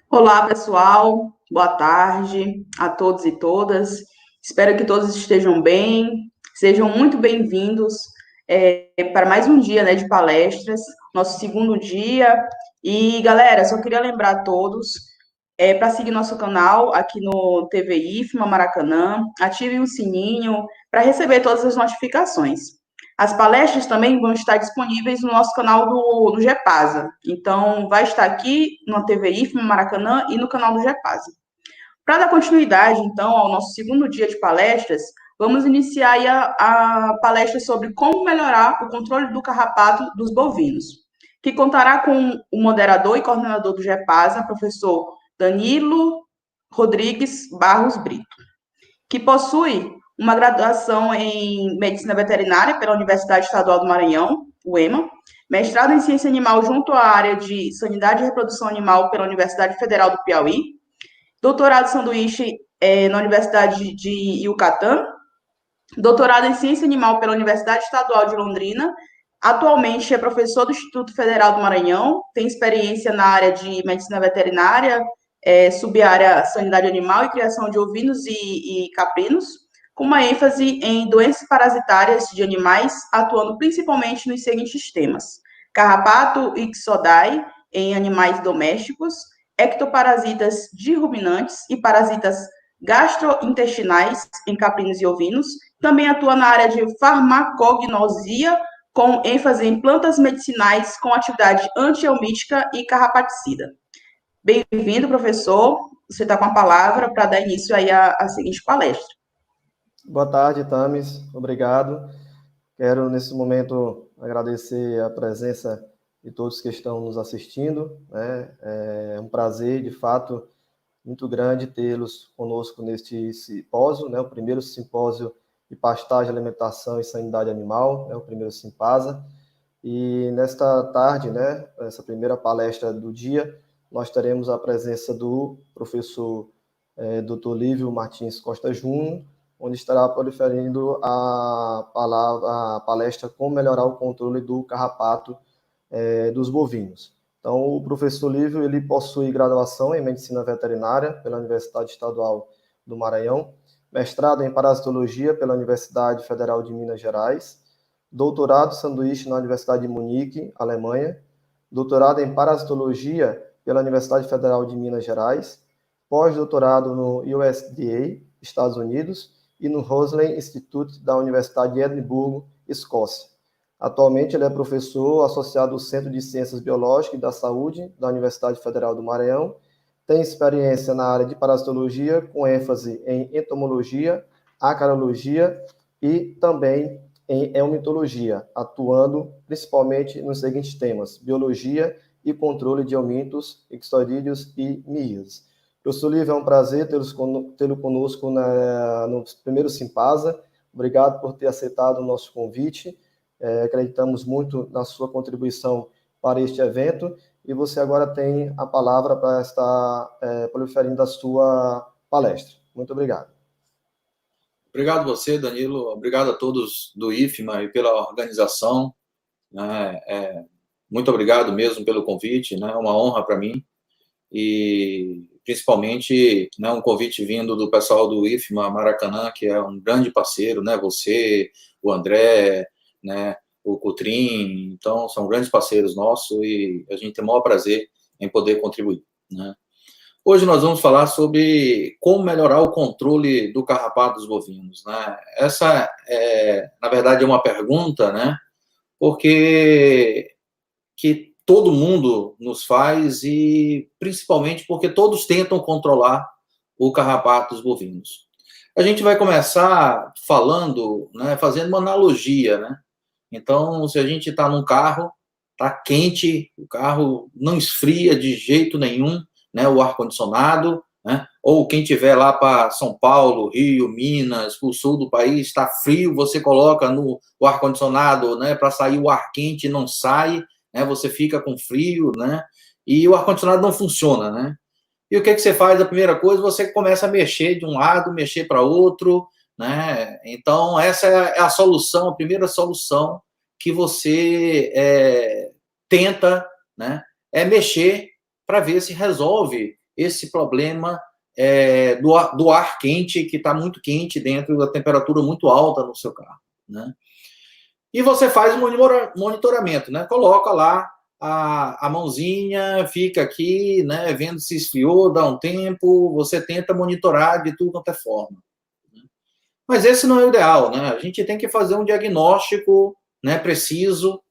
Olá, pessoal. Boa tarde a todos e todas. Espero que todos estejam bem. Sejam muito bem-vindos para mais um dia, né, de palestras, nosso segundo dia. E, galera, só queria lembrar a todos para seguir nosso canal aqui no TV IFMA Maracanã. Ativem o sininho para receber todas as notificações. As palestras também vão estar disponíveis no nosso canal do GEPASA. Então, vai estar aqui na TV IFMA Maracanã e no canal do GEPASA. Para dar continuidade, então, ao nosso segundo dia de palestras, vamos iniciar aí a palestra sobre como melhorar o controle do carrapato dos bovinos, que contará com o moderador e coordenador do GEPASA, professor Danilo Rodrigues Barros Brito, que possui uma graduação em Medicina Veterinária pela Universidade Estadual do Maranhão, UEMA, mestrado em Ciência Animal junto à área de Sanidade e Reprodução Animal pela Universidade Federal do Piauí, doutorado sanduíche na Universidade de Yucatán, doutorado em Ciência Animal pela Universidade Estadual de Londrina. Atualmente é professor do Instituto Federal do Maranhão, tem experiência na área de medicina veterinária, subárea sanidade animal e criação de ovinos e caprinos, com uma ênfase em doenças parasitárias de animais, atuando principalmente nos seguintes temas: carrapato ixodae em animais domésticos, ectoparasitas de ruminantes e parasitas gastrointestinais em caprinos e ovinos. Também atua na área de farmacognosia, com ênfase em plantas medicinais com atividade antielmítica e carrapaticida. Bem-vindo, professor. Você está com a palavra para dar início aí à seguinte palestra. Boa tarde, Tamis. Obrigado. Quero, nesse momento, agradecer a presença de todos que estão nos assistindo, né? É um prazer, de fato, muito grande tê-los conosco neste simpósio, né? O primeiro simpósio de pastagem, alimentação e sanidade animal, né? O primeiro Simpasa. E nesta tarde, né, essa primeira palestra do dia, nós teremos a presença do professor Dr. Lívio Martins Costa Júnior, onde estará proliferindo a palestra Como Melhorar o Controle do Carrapato dos Bovinos. Então, o professor Lívio, ele possui graduação em Medicina Veterinária pela Universidade Estadual do Maranhão, mestrado em Parasitologia pela Universidade Federal de Minas Gerais, doutorado sanduíche na Universidade de Munique, Alemanha, doutorado em Parasitologia pela Universidade Federal de Minas Gerais, pós-doutorado no USDA, Estados Unidos, e no Roslin Institute da Universidade de Edimburgo, Escócia. Atualmente, ele é professor associado ao Centro de Ciências Biológicas e da Saúde da Universidade Federal do Maranhão, tem experiência na área de parasitologia, com ênfase em entomologia, acarologia e também em eumitologia, atuando principalmente nos seguintes temas: biologia e controle de eumintos, ixorídeos e miías. Professor Lívio, é um prazer tê-lo conosco no primeiro Simpasa. Obrigado por ter aceitado o nosso convite. Acreditamos muito na sua contribuição para este evento e você agora tem a palavra para estar proliferindo a sua palestra. Muito obrigado. Obrigado você, Danilo. Obrigado a todos do IFMA e pela organização. Muito obrigado mesmo pelo convite, né? É uma honra para mim. E principalmente, né, um convite vindo do pessoal do IFMA Maracanã, que é um grande parceiro, né? Você, o André, né, o Coutrin, então são grandes parceiros nossos e a gente tem o maior prazer em poder contribuir, né? Hoje nós vamos falar sobre como melhorar o controle do carrapato dos bovinos, né? Essa, na verdade, é uma pergunta, né? Porque que todo mundo nos faz e principalmente porque todos tentam controlar o carrapato dos bovinos. A gente vai começar falando, né, fazendo uma analogia, né? Então, se a gente está num carro, está quente, o carro não esfria de jeito nenhum, né, o ar-condicionado, né? Ou quem estiver lá para São Paulo, Rio, Minas, para o sul do país, está frio, você coloca o ar-condicionado, né, para sair o ar quente, não sai, né, você fica com frio, né, e o ar-condicionado não funciona, né? E o que você faz? A primeira coisa, você começa a mexer de um lado, mexer para outro, né? Então, essa é a solução, a primeira solução que você tenta, né, é mexer para ver se resolve esse problema do ar quente, que está muito quente dentro da temperatura muito alta no seu carro, né? E você faz um monitoramento, né? Coloca lá a mãozinha, fica aqui, né, vendo se esfriou, dá um tempo, você tenta monitorar de tudo quanto é forma. Mas esse não é o ideal, né? A gente tem que fazer um diagnóstico, né, preciso,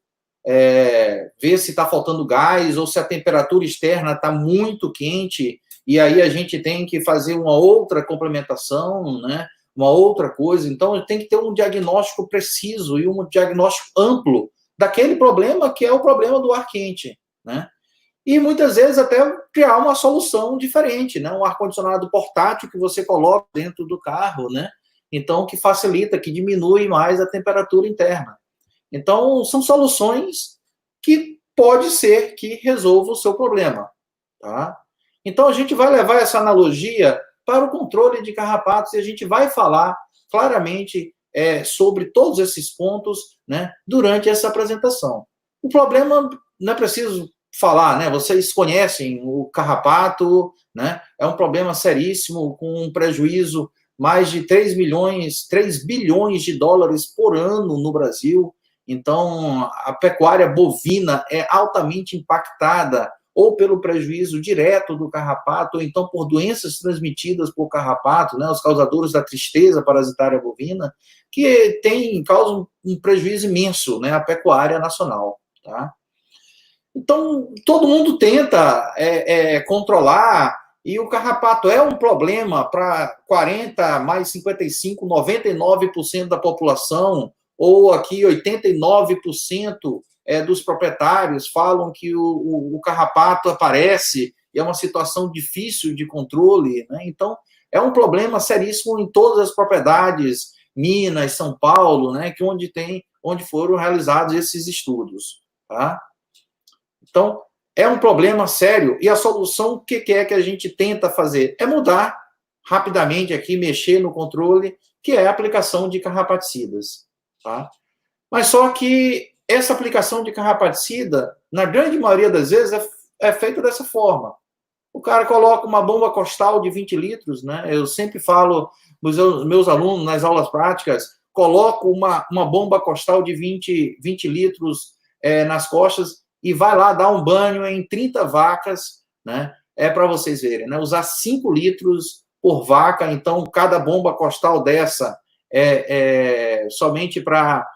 ver se está faltando gás ou se a temperatura externa está muito quente, e aí a gente tem que fazer uma outra complementação, né, uma outra coisa. Então, tem que ter um diagnóstico preciso e um diagnóstico amplo daquele problema que é o problema do ar quente, né? E muitas vezes até criar uma solução diferente, né? Um ar-condicionado portátil que você coloca dentro do carro, né? Então, que facilita, que diminui mais a temperatura interna. Então, são soluções que pode ser que resolva o seu problema, tá? Então, a gente vai levar essa analogia para o controle de carrapatos e a gente vai falar claramente sobre todos esses pontos, né, durante essa apresentação. O problema, não é preciso falar, né? Vocês conhecem o carrapato, né? É um problema seríssimo, com um prejuízo mais de 3 bilhões de dólares por ano no Brasil. Então, a pecuária bovina é altamente impactada ou pelo prejuízo direto do carrapato, ou então por doenças transmitidas por carrapato, né, os causadores da tristeza parasitária bovina, que causam um prejuízo imenso, né, à pecuária nacional, tá? Então, todo mundo tenta controlar, e o carrapato é um problema para 40, mais 55, 99% da população, ou aqui 89% dos proprietários falam que o carrapato aparece, e é uma situação difícil de controle, né? Então, é um problema seríssimo em todas as propriedades, Minas, São Paulo, né, onde foram realizados esses estudos, tá? Então, é um problema sério, e a solução, o que é que a gente tenta fazer? É mudar rapidamente aqui, mexer no controle, que é a aplicação de carrapaticidas, tá? Mas só que essa aplicação de carrapaticida, na grande maioria das vezes, é feita dessa forma. O cara coloca uma bomba costal de 20 litros, né? Eu sempre falo nos meus alunos, nas aulas práticas, coloco uma bomba costal de 20 litros nas costas e vai lá dar um banho em 30 vacas, né? Para vocês verem, né? Usar 5 litros por vaca, então cada bomba costal dessa somente para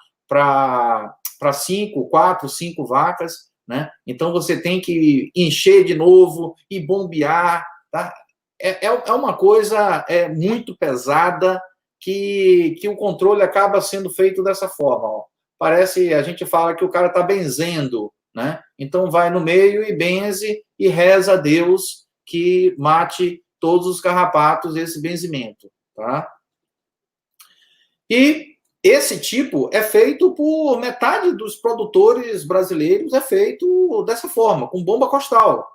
4, 5 vacas, né? Então você tem que encher de novo e bombear, tá? É uma coisa muito pesada que o controle acaba sendo feito dessa forma, ó. Parece, a gente fala que o cara está benzendo, né? Então vai no meio e benze e reza a Deus que mate todos os carrapatos esse benzimento, tá? E esse tipo é feito por metade dos produtores brasileiros, é feito dessa forma, com bomba costal.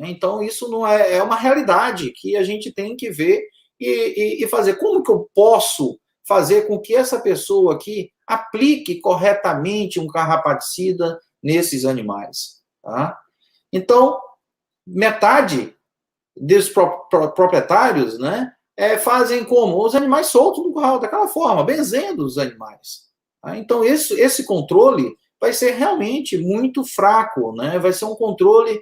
Então, isso não é uma realidade que a gente tem que ver e fazer. Como que eu posso fazer com que essa pessoa aqui aplique corretamente um carrapaticida nesses animais? Tá? Então, metade dos proprietários, né, fazem como? Os animais soltos no curral, daquela forma, benzendo os animais. Tá? Então, esse controle vai ser realmente muito fraco, né? Vai ser um controle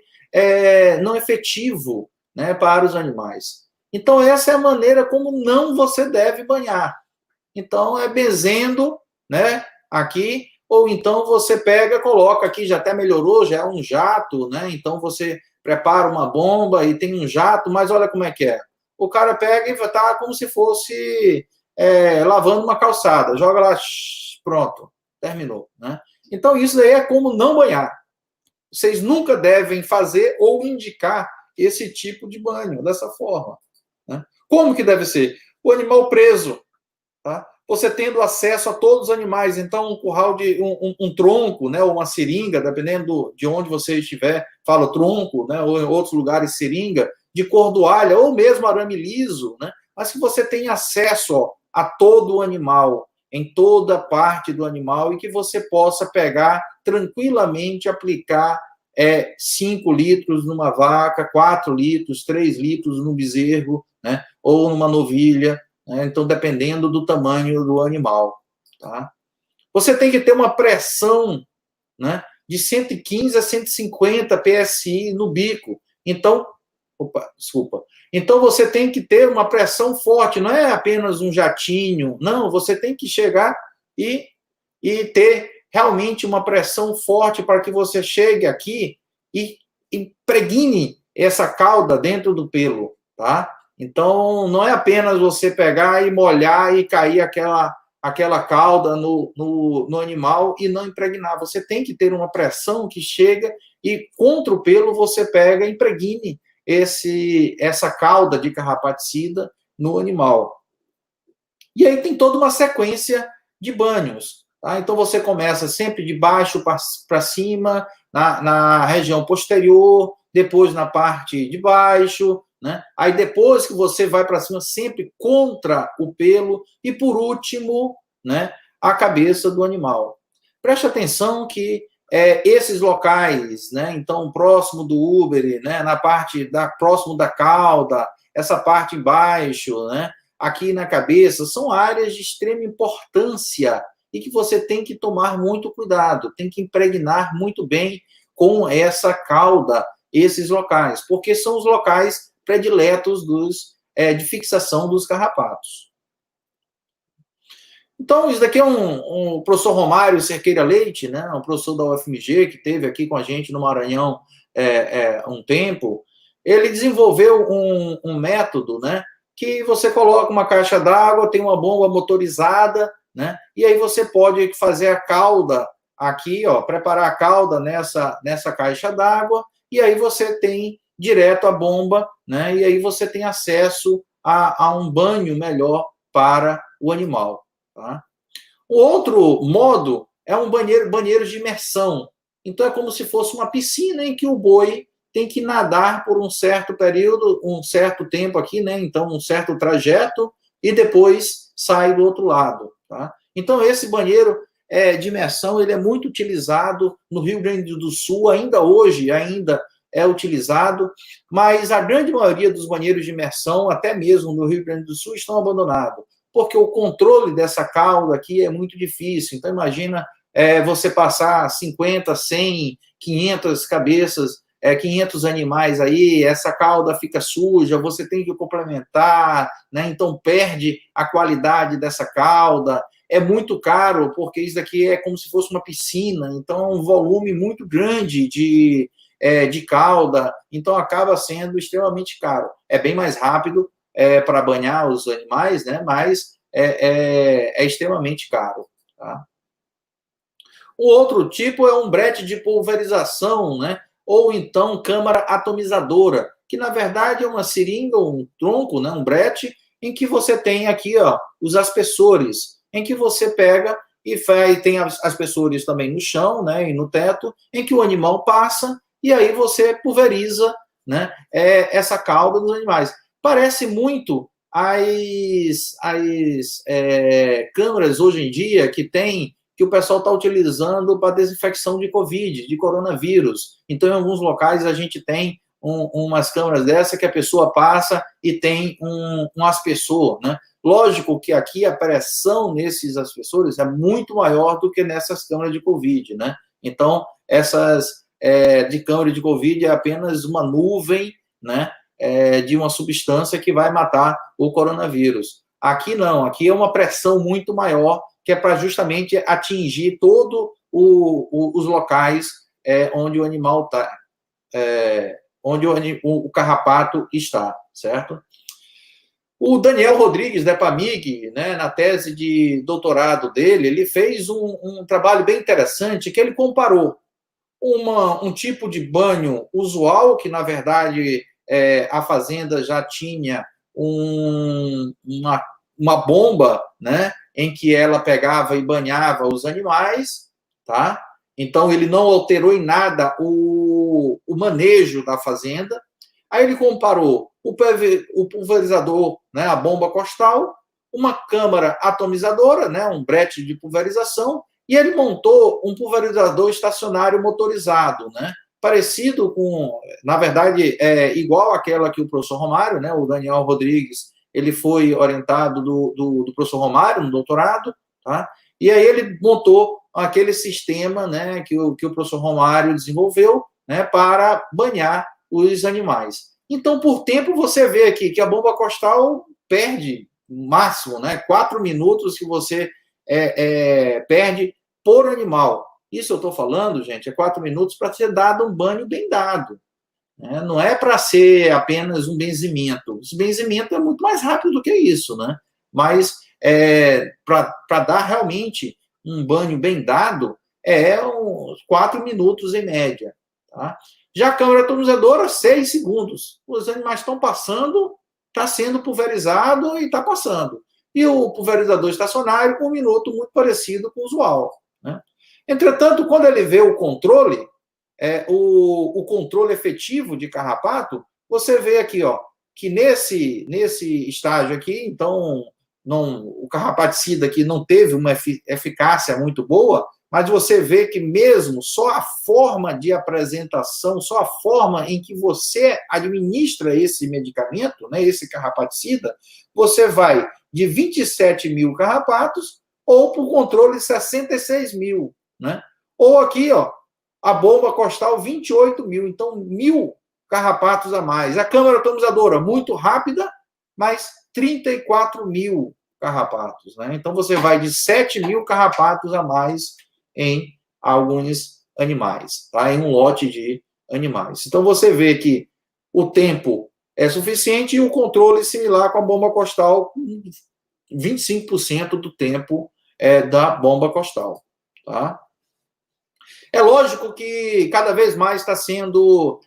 não efetivo, né, para os animais. Então, essa é a maneira como não você deve banhar. Então, benzendo, né, aqui, ou então você pega, coloca aqui, já até melhorou, já é um jato, né? Então, você prepara uma bomba e tem um jato, mas olha como é que é. O cara pega e tá como se fosse lavando uma calçada, joga lá, pronto, terminou, né? Então, isso daí é como não banhar. Vocês nunca devem fazer ou indicar esse tipo de banho, dessa forma, né? Como que deve ser? O animal preso, tá? Você tendo acesso a todos os animais, então um curral de um tronco, né, ou uma seringa, dependendo de onde você estiver, fala tronco, né, ou em outros lugares seringa, de cordoalha, ou mesmo arame liso, né, mas que você tenha acesso a todo o animal, em toda parte do animal, e que você possa pegar tranquilamente, aplicar 5 litros numa vaca, 4 litros, 3 litros no bezerro, né? Ou numa novilha, né? Então, dependendo do tamanho do animal, tá? Você tem que ter uma pressão, né, de 115 a 150 PSI no bico. Então, Então, você tem que ter uma pressão forte, não é apenas um jatinho, não, você tem que chegar e ter realmente uma pressão forte para que você chegue aqui e impregne essa cauda dentro do pelo, tá? Então, não é apenas você pegar e molhar e cair aquela cauda no animal e não impregnar. Você tem que ter uma pressão que chega e contra o pelo você pega e impregne essa cauda de carrapaticida no animal. E aí tem toda uma sequência de banhos. Tá? Então, você começa sempre de baixo para cima, na região posterior, depois na parte de baixo, né? Aí, depois que você vai para cima, sempre contra o pelo, e, por último, né, a cabeça do animal. Preste atenção que esses locais, né, então, próximo do úbere, né, na parte próximo da cauda, essa parte embaixo, né, aqui na cabeça, são áreas de extrema importância e que você tem que tomar muito cuidado, tem que impregnar muito bem com essa cauda esses locais, porque são os locais prediletos de fixação dos carrapatos. Então, isso daqui é um professor Romário Cerqueira Leite, né, um professor da UFMG, que esteve aqui com a gente no Maranhão um tempo. Ele desenvolveu um método, né, que você coloca uma caixa d'água, tem uma bomba motorizada, né, e aí você pode fazer a cauda aqui, ó, preparar a cauda nessa caixa d'água, e aí você tem direto a bomba, né, e aí você tem acesso a um banho melhor para o animal. Tá? O outro modo é um banheiro de imersão. Então, é como se fosse uma piscina em que o boi tem que nadar por um certo período, um certo tempo aqui, né? Então, um certo trajeto, e depois sai do outro lado. Tá? Então, esse banheiro de imersão ele é muito utilizado no Rio Grande do Sul, ainda hoje, é utilizado, mas a grande maioria dos banheiros de imersão, até mesmo no Rio Grande do Sul, estão abandonados, porque o controle dessa cauda aqui é muito difícil. Então, imagina você passar 50, 100, 500 cabeças, 500 animais aí, essa cauda fica suja, você tem que complementar, né? Então perde a qualidade dessa cauda, é muito caro, porque isso daqui é como se fosse uma piscina, então é um volume muito grande de cauda, então acaba sendo extremamente caro. É bem mais rápido para banhar os animais, né? Mas é extremamente caro. Tá? O outro tipo é um brete de pulverização, né? Ou então câmara atomizadora, que na verdade é uma seringa, um tronco, né? Um brete, em que você tem aqui os aspersores, em que você pega e tem aspersores também no chão, né? E no teto, em que o animal passa e aí você pulveriza, né? Essa cauda dos animais. Parece muito as câmeras hoje em dia que o pessoal está utilizando para desinfecção de Covid, de coronavírus. Então, em alguns locais, a gente tem umas câmeras dessa que a pessoa passa e tem um aspersor, né? Lógico que aqui a pressão nesses aspersores é muito maior do que nessas câmeras de Covid, né? Então, essas de câmera de Covid é apenas uma nuvem, né? De uma substância que vai matar o coronavírus. Aqui não, aqui é uma pressão muito maior, que é para justamente atingir todos os locais onde o animal está, onde o carrapato está, certo? O Daniel Rodrigues, da EPAMIG, né, na tese de doutorado dele, ele fez um trabalho bem interessante, que ele comparou um tipo de banho usual, que, na verdade, a fazenda já tinha uma bomba, né, em que ela pegava e banhava os animais, tá? Então, ele não alterou em nada o manejo da fazenda. Aí ele comparou o pulverizador, né, a bomba costal, uma câmara atomizadora, né, um brete de pulverização, e ele montou um pulverizador estacionário motorizado, né, parecido com, na verdade, igual àquela que o professor Romário, né, o Daniel Rodrigues, ele foi orientado do professor Romário no doutorado, tá? E aí ele montou aquele sistema, né, que o professor Romário desenvolveu, né, para banhar os animais. Então, por tempo, você vê aqui que a bomba costal perde máximo, né, 4 minutos que você perde por animal. Isso eu estou falando, gente, 4 minutos para ser dado um banho bem dado. Né? Não é para ser apenas um benzimento. Esse benzimento é muito mais rápido do que isso, né? Mas para dar realmente um banho bem dado, uns 4 minutos em média. Tá? Já a câmara atomizadora, 6 segundos. Os animais estão passando, está sendo pulverizado e está passando. E o pulverizador estacionário, com 1 minuto, muito parecido com o usual. Né? Entretanto, quando ele vê o controle, o controle efetivo de carrapato, você vê aqui, ó, que nesse estágio aqui, então, o carrapaticida aqui não teve uma eficácia muito boa, mas você vê que mesmo só a forma de apresentação, só a forma em que você administra esse medicamento, né, esse carrapaticida, você vai de 27 mil carrapatos ou para o controle 66 mil, né? Ou aqui, ó, a bomba costal 28 mil, então 1.000 carrapatos a mais. A câmara atomizadora, muito rápida, mas 34 mil carrapatos, né? Então você vai de 7 mil carrapatos a mais em alguns animais, tá? Em um lote de animais. Então você vê que o tempo é suficiente e o controle similar com a bomba costal, 25% do tempo da bomba costal, tá? É lógico que cada vez mais está sendo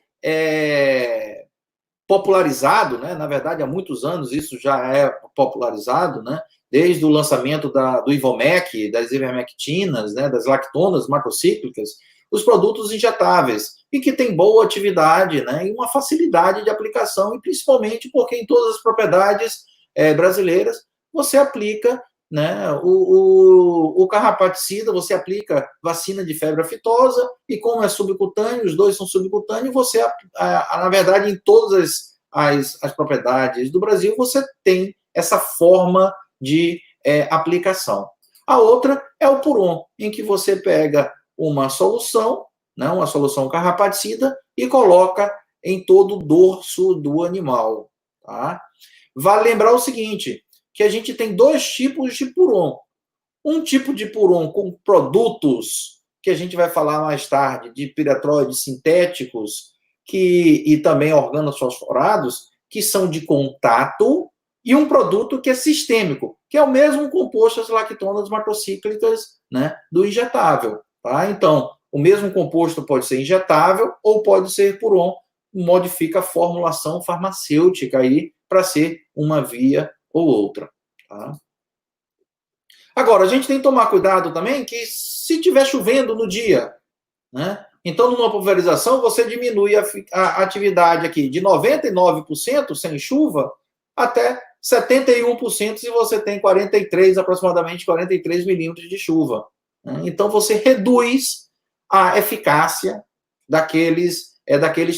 popularizado, né? Na verdade, há muitos anos isso já é popularizado, né? Desde o lançamento do Ivomec, das ivermectinas, né? Das lactonas macrocíclicas, os produtos injetáveis, e que tem boa atividade, né? E uma facilidade de aplicação, e principalmente porque em todas as propriedades brasileiras você aplica, né, o carrapaticida, você aplica vacina de febre aftosa, e como é subcutâneo, os dois são subcutâneos, você, na verdade, em todas as propriedades do Brasil, você tem essa forma de aplicação. A outra é o Puron, em que você pega uma solução, né, uma solução carrapaticida, e coloca em todo o dorso do animal. Tá? Vale lembrar o seguinte, que a gente tem 2 tipos de Puron. Um tipo de Puron com produtos, que a gente vai falar mais tarde, de piretroides sintéticos e também organofosforados, que são de contato, e um produto que é sistêmico, que é o mesmo composto das lactonas macrocíclicas, né, do injetável. Tá? Então, o mesmo composto pode ser injetável ou pode ser Puron, modifica a formulação farmacêutica aí para ser uma via ou outra. Tá? Agora, a gente tem que tomar cuidado também que se estiver chovendo no dia, né? Então, numa pulverização, você diminui a atividade aqui de 99% sem chuva até 71% se você tem aproximadamente 43 milímetros de chuva. Né? Então, você reduz a eficácia daqueles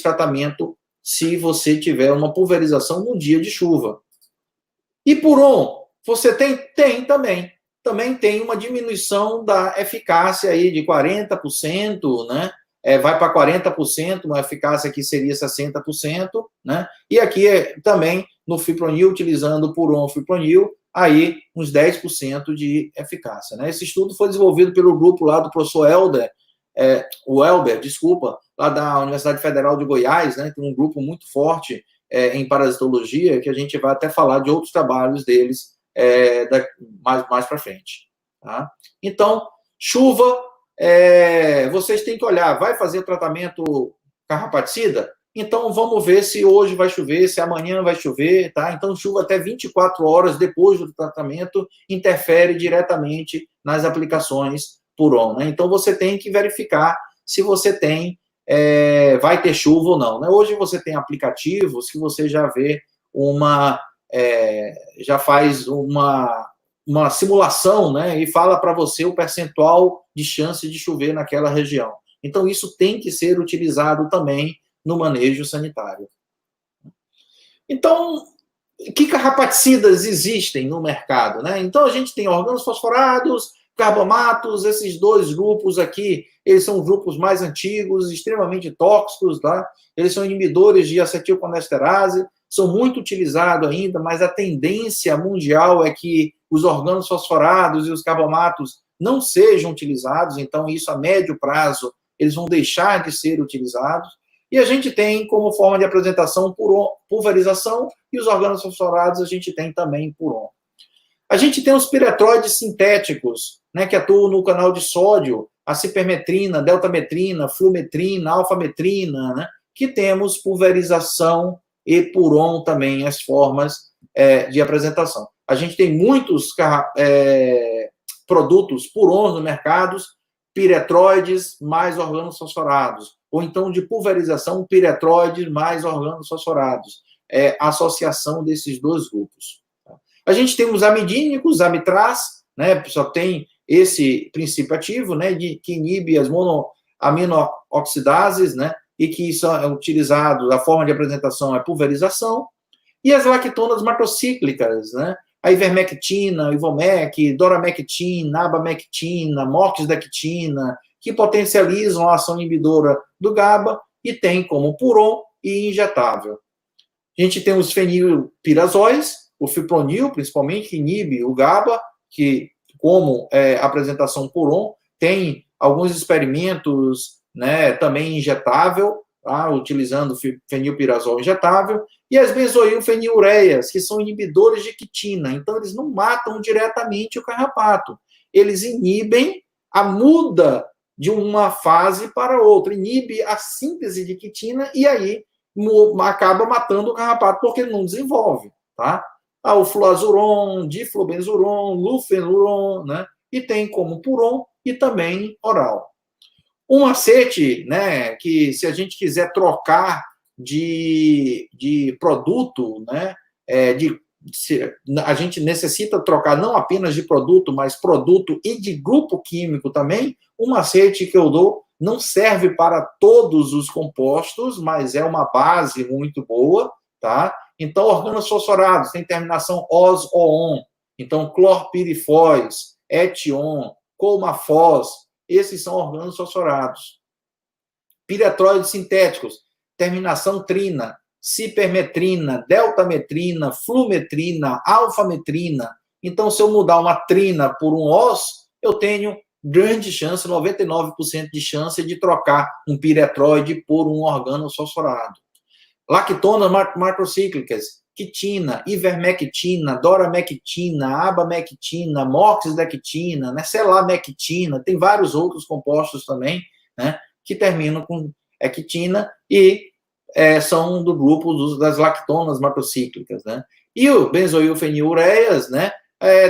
tratamentos se você tiver uma pulverização no dia de chuva. E Puron, você tem também. Também tem uma diminuição da eficácia aí de 40%, né? Vai para 40%, uma eficácia que seria 60%, né? E aqui também no fipronil, utilizando Puron fipronil, aí uns 10% de eficácia, né? Esse estudo foi desenvolvido pelo grupo lá do professor Elber, lá da Universidade Federal de Goiás, né? Tem um grupo muito forte em parasitologia, que a gente vai até falar de outros trabalhos deles mais para frente. Tá? Então, chuva, vocês têm que olhar, vai fazer tratamento carrapaticida? Então, vamos ver se hoje vai chover, se amanhã vai chover, tá? Então, chuva até 24 horas depois do tratamento interfere diretamente nas aplicações Puron, né? Então, você tem que verificar se você vai ter chuva ou não, né? Hoje você tem aplicativos que você já vê já faz uma simulação, né, e fala para você o percentual de chance de chover naquela região. Então, isso tem que ser utilizado também no manejo sanitário. Então, que carrapaticidas existem no mercado, né? Então, a gente tem organofosforados, carbamatos, esses dois grupos aqui, eles são grupos mais antigos, extremamente tóxicos, tá? Eles são inibidores de acetilcolesterase, são muito utilizados ainda, mas a tendência mundial é que os organofosforados e os carbamatos não sejam utilizados, então isso a médio prazo eles vão deixar de ser utilizados. E a gente tem como forma de apresentação pulverização e os organofosforados a gente tem também puron. A gente tem os piretroides sintéticos, né, que atuam no canal de sódio, a cipermetrina, deltametrina, flumetrina, alfametrina, né, que temos pulverização e puron também, as formas de apresentação. A gente tem muitos produtos purons no mercado, piretroides mais organofosforados, ou então de pulverização, piretroides mais organofosforados. A associação desses dois grupos. A gente tem os amidínicos, amitraz, né, só tem esse princípio ativo, né, que inibe as monoaminooxidases, né, e que são utilizados, a forma de apresentação é pulverização, e as lactonas macrocíclicas, né, a ivermectina, ivomec, doramectina, abamectina, mortisdectina, que potencializam a ação inibidora do GABA e tem como puron e injetável. A gente tem os fenilpirazóis, o fipronil, principalmente, que inibe o GABA, que, como apresentação puron, tem alguns experimentos, né, também injetável, tá, utilizando fenilpirazol injetável, e as benzoilfenilureias, que são inibidores de quitina. Então, eles não matam diretamente o carrapato. Eles inibem a muda de uma fase para outra, inibe a síntese de quitina e aí acaba matando o carrapato porque ele não desenvolve, tá? O fluazuron, diflobenzuron, lufenuron, né? E tem como puron e também oral. Um macete, né, que se a gente quiser trocar de produto, né, a gente necessita trocar não apenas de produto, mas produto e de grupo químico também. Um macete que eu dou não serve para todos os compostos, mas é uma base muito boa, tá? Então, organofosforados tem terminação os ou on. Então, clorpirifós, etion, colmafós, esses são organofosforados. Piretroides sintéticos, terminação trina, cipermetrina, deltametrina, flumetrina, alfametrina. Então, se eu mudar uma trina por um os, eu tenho grande chance, 99% de chance de trocar um piretroide por um organofosforado. Lactonas macrocíclicas, quitina, ivermectina, doramectina, abamectina, mortisdectina, né, selamectina, tem vários outros compostos também, né, que terminam com quitina e são do grupo das lactonas macrocíclicas, né. E o benzoilfenilureias, né,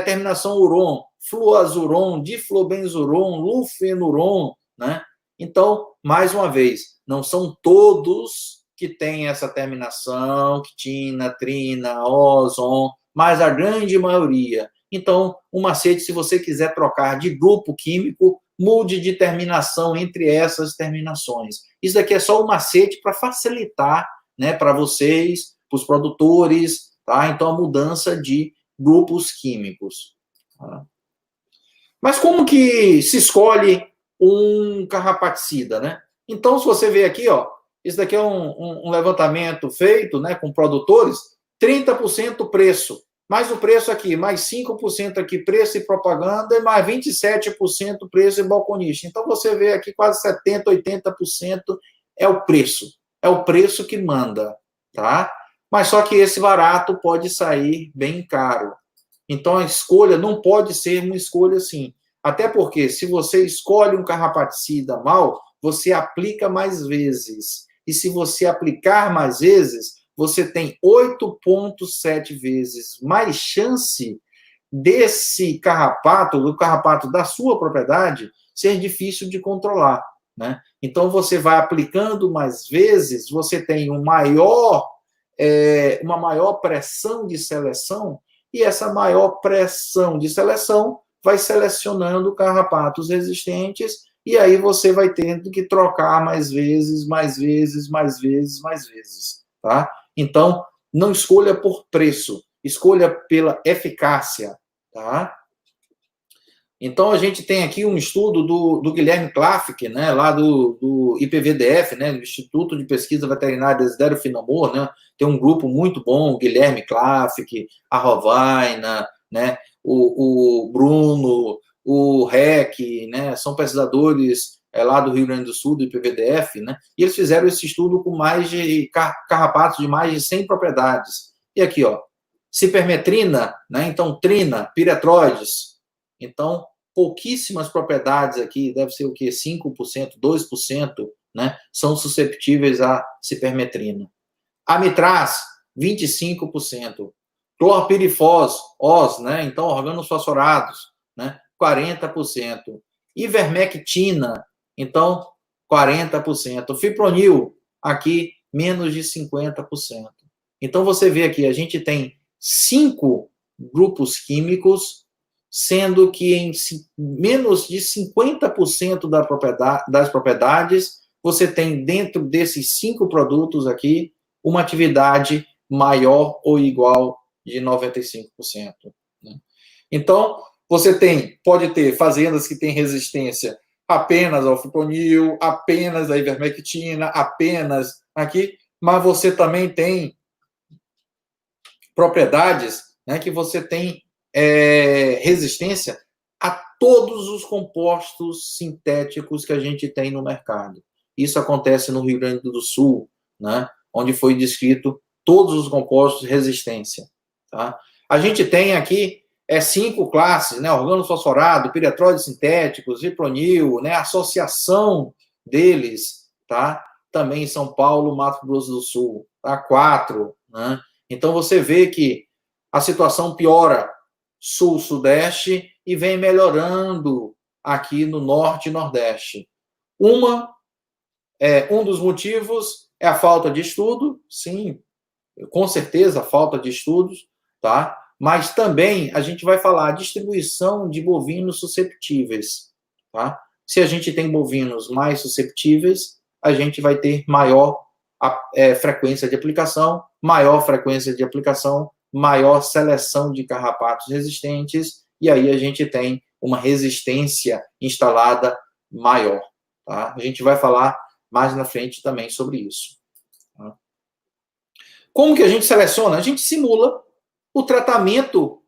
terminação uron, fluazuron, diflobenzuron, lufenuron, né. Então, mais uma vez, não são todos que têm essa terminação, quitina, trina, ozon, mas a grande maioria. Então, um macete, se você quiser trocar de grupo químico, mude de terminação entre essas terminações. Isso daqui é só um macete para facilitar, né, para vocês, para os produtores, tá? Então, a mudança de grupos químicos. Tá? Mas como que se escolhe um carrapaticida, né? Então, se você ver aqui, ó, isso daqui é um levantamento feito, né, com produtores, 30% preço, mais o preço aqui, mais 5% aqui, preço e propaganda, e mais 27% preço e balconista. Então, você vê aqui quase 70%, 80% é o preço que manda, tá? Mas só que esse barato pode sair bem caro. Então, a escolha não pode ser uma escolha assim. Até porque, se você escolhe um carrapaticida mal, você aplica mais vezes. E se você aplicar mais vezes, você tem 8,7 vezes mais chance desse carrapato, do carrapato da sua propriedade, ser difícil de controlar, né? Então, você vai aplicando mais vezes, você tem uma maior pressão de seleção, e essa maior pressão de seleção vai selecionando carrapatos resistentes e aí você vai tendo que trocar mais vezes, tá? Então, não escolha por preço, escolha pela eficácia, tá? Então, a gente tem aqui um estudo do Guilherme Klafke, né, lá do IPVDF, né, do Instituto de Pesquisa Veterinária Desidério Finamor, né, tem um grupo muito bom, o Guilherme Klafke, a Rovaina, né, o Bruno, o Rec, né, são pesquisadores lá do Rio Grande do Sul, do IPVDF, né, e eles fizeram esse estudo com mais de carrapatos de mais de 100 propriedades. E aqui, ó, cipermetrina, né, então trina, piretroides. Então, pouquíssimas propriedades aqui, deve ser o quê? 5%, 2%, né, são susceptíveis à cipermetrina. Amitraz, 25%. Clorpirifos, OS, né, então organosfosforados, né, 40%. Ivermectina, então 40%. Fipronil, aqui, menos de 50%. Então, você vê aqui, a gente tem 5 grupos químicos, sendo que em menos de 50% das propriedades, você tem dentro desses 5 produtos aqui, uma atividade maior ou igual de 95%. Né? Então, você pode ter fazendas que têm resistência apenas ao fipronil, apenas à ivermectina, apenas aqui, mas você também tem propriedades, né, que você tem resistência a todos os compostos sintéticos que a gente tem no mercado. Isso acontece no Rio Grande do Sul, né, onde foi descrito todos os compostos de resistência. Tá? A gente tem aqui 5 classes, né, organofosforado, piretróides sintéticos, fipronil, né, associação deles, tá? Também em São Paulo, Mato Grosso do Sul, tá? 4, né? Então, você vê que a situação piora sul, sudeste e vem melhorando aqui no norte e nordeste. Um dos motivos é a falta de estudo, sim, com certeza a falta de estudos, tá? Mas também a gente vai falar a distribuição de bovinos susceptíveis, tá? Se a gente tem bovinos mais susceptíveis, a gente vai ter maior frequência de aplicação, maior seleção de carrapatos resistentes, e aí a gente tem uma resistência instalada maior. Tá? A gente vai falar mais na frente também sobre isso. Tá? Como que a gente seleciona? A gente simula o tratamento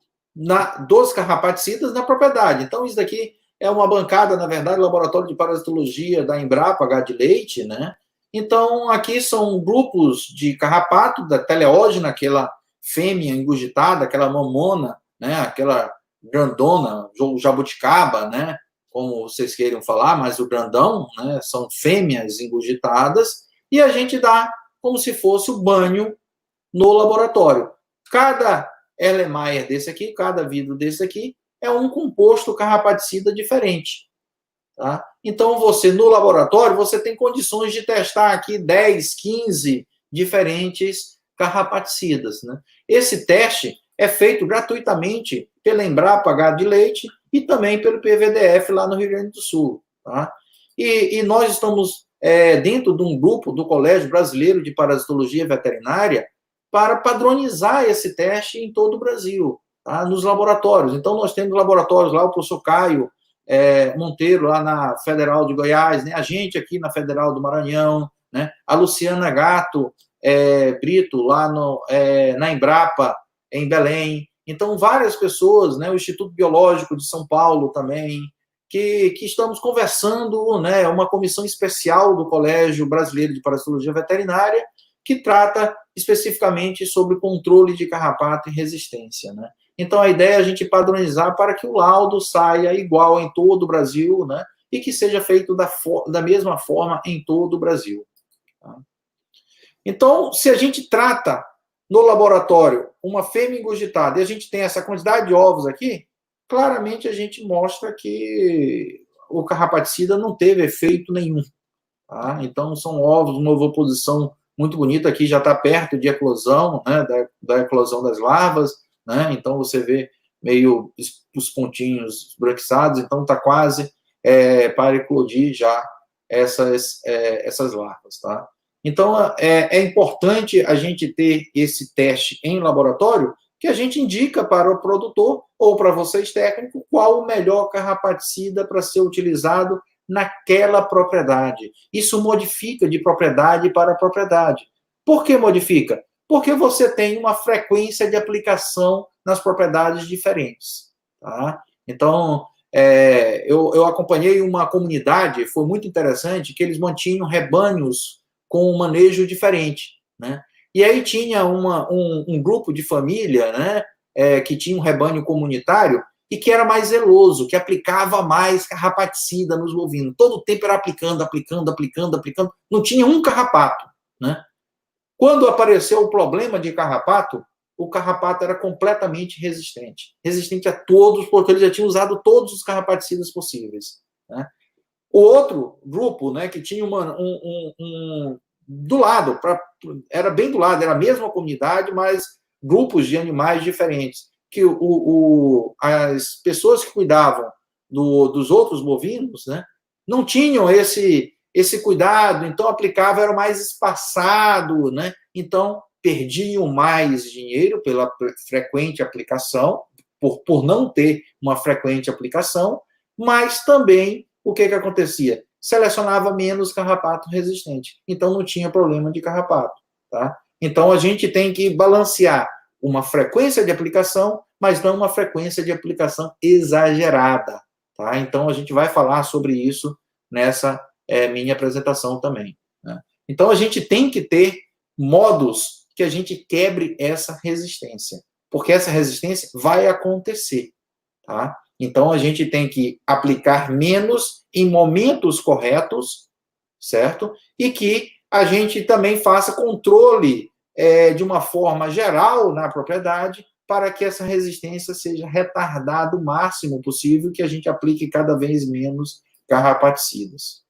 dos carrapaticidas na propriedade. Então, isso daqui é uma bancada, na verdade, laboratório de parasitologia da Embrapa, H de leite, né? Então, aqui são grupos de carrapato, da teleógena, aquela fêmea engurgitada, aquela mamona, né, aquela grandona, jabuticaba, né, como vocês queiram falar, mas o grandão, né, são fêmeas engurgitadas, e a gente dá como se fosse o banho no laboratório. Cada Erlenmeyer desse aqui, cada vidro desse aqui, é um composto carrapaticida diferente. Tá? Então, você, no laboratório, você tem condições de testar aqui 10, 15 diferentes carrapaticidas. Né? Esse teste é feito gratuitamente pela Embrapa H de leite e também pelo PVDF lá no Rio Grande do Sul. Tá? E nós estamos dentro de um grupo do Colégio Brasileiro de Parasitologia Veterinária para padronizar esse teste em todo o Brasil, tá? Nos laboratórios. Então, nós temos laboratórios lá, o professor Caio Monteiro, lá na Federal de Goiás, né? A gente aqui na Federal do Maranhão, né? A Luciana Gato Brito, lá na Embrapa, em Belém. Então, várias pessoas, né? O Instituto Biológico de São Paulo também, que estamos conversando, né? Uma comissão especial do Colégio Brasileiro de Parasitologia Veterinária, que trata especificamente sobre controle de carrapato e resistência, né? Então, a ideia é a gente padronizar para que o laudo saia igual em todo o Brasil, né? E que seja feito da mesma forma em todo o Brasil. Tá? Então, se a gente trata no laboratório uma fêmea engurgitada e a gente tem essa quantidade de ovos aqui, claramente a gente mostra que o carrapaticida não teve efeito nenhum. Tá? Então, são ovos, uma ovoposição muito bonita, aqui já está perto de eclosão, né? da eclosão das larvas, né? Então, você vê meio os pontinhos esbranquiçados, então está quase. para eclodir já essas larvas, tá? Então, é importante a gente ter esse teste em laboratório, que a gente indica para o produtor ou para vocês técnicos qual o melhor carrapaticida para ser utilizado naquela propriedade. Isso modifica de propriedade para propriedade. Por que modifica? Porque você tem uma frequência de aplicação nas propriedades diferentes, tá? Então, eu acompanhei uma comunidade, foi muito interessante, que eles mantinham rebanhos com um manejo diferente, né? E aí tinha um grupo de família, né, que tinha um rebanho comunitário e que era mais zeloso, que aplicava mais carrapaticida nos bovinos. Todo o tempo era aplicando, não tinha um carrapato, né? Quando apareceu o problema de carrapato, o carrapato era completamente resistente a todos, porque ele já tinha usado todos os carrapaticidas possíveis, né? O outro grupo, né, que tinha do lado, era bem do lado, era a mesma comunidade, mas grupos de animais diferentes, que as pessoas que cuidavam dos outros bovinos, né, não tinham esse cuidado, então aplicava, era mais espaçado, né, então perdiam mais dinheiro pela frequente aplicação, por não ter uma frequente aplicação, mas também o que acontecia? Selecionava menos carrapato resistente, então não tinha problema de carrapato, tá? Então a gente tem que balancear uma frequência de aplicação, mas não uma frequência de aplicação exagerada, tá? Então a gente vai falar sobre isso nessa minha apresentação também, né? Então a gente tem que ter modos que a gente quebre essa resistência, porque essa resistência vai acontecer, tá? Então, a gente tem que aplicar menos em momentos corretos, certo? E que a gente também faça controle de uma forma geral na propriedade para que essa resistência seja retardada o máximo possível, que a gente aplique cada vez menos carrapaticidas.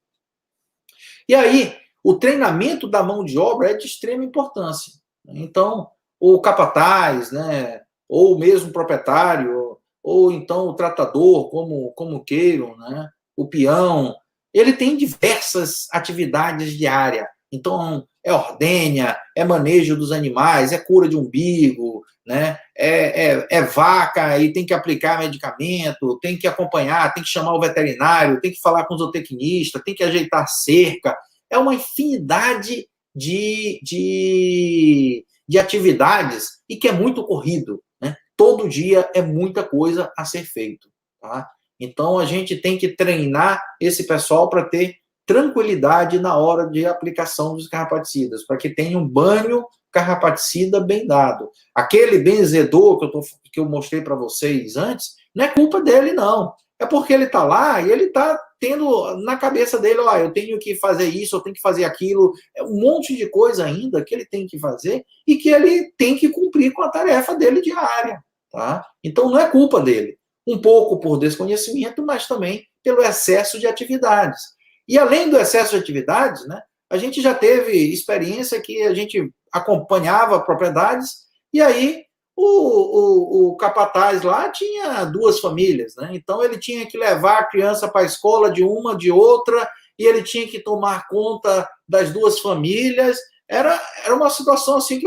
E aí, o treinamento da mão de obra é de extrema importância. Então, o capataz, né, ou mesmo o proprietário, ou então o tratador, como queiram, né? O peão, ele tem diversas atividades diárias. Então, é ordenha, é manejo dos animais, é cura de umbigo, né? É vaca e tem que aplicar medicamento, tem que acompanhar, tem que chamar o veterinário, tem que falar com o zootecnista, tem que ajeitar cerca. É uma infinidade de atividades e que é muito corrido, né? Todo dia é muita coisa a ser feito, tá? Então, a gente tem que treinar esse pessoal para ter tranquilidade na hora de aplicação dos carrapaticidas, para que tenha um banho carrapaticida bem dado. Aquele benzedor que eu mostrei para vocês antes, não é culpa dele, não. É porque ele está lá e ele está tendo na cabeça dele, ó, eu tenho que fazer isso, eu tenho que fazer aquilo, é um monte de coisa ainda que ele tem que fazer e que ele tem que cumprir com a tarefa dele diária, tá? Então, não é culpa dele. Um pouco por desconhecimento, mas também pelo excesso de atividades. E além do excesso de atividades, né, a gente já teve experiência que a gente acompanhava propriedades e aí o capataz lá tinha 2 famílias, né? Então ele tinha que levar a criança para a escola de uma, de outra, e ele tinha que tomar conta das 2 famílias. Era uma situação assim que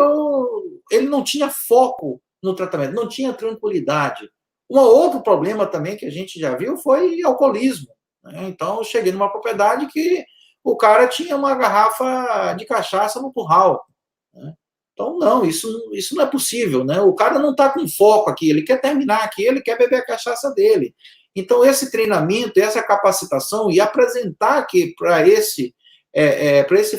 ele não tinha foco no tratamento, não tinha tranquilidade. Um outro problema também que a gente já viu foi alcoolismo, né? Então eu cheguei numa propriedade que o cara tinha uma garrafa de cachaça no curral, né? Então, não, isso não é possível, né? O cara não está com foco aqui, ele quer terminar aqui, ele quer beber a cachaça dele. Então, esse treinamento, essa capacitação e apresentar aqui para esse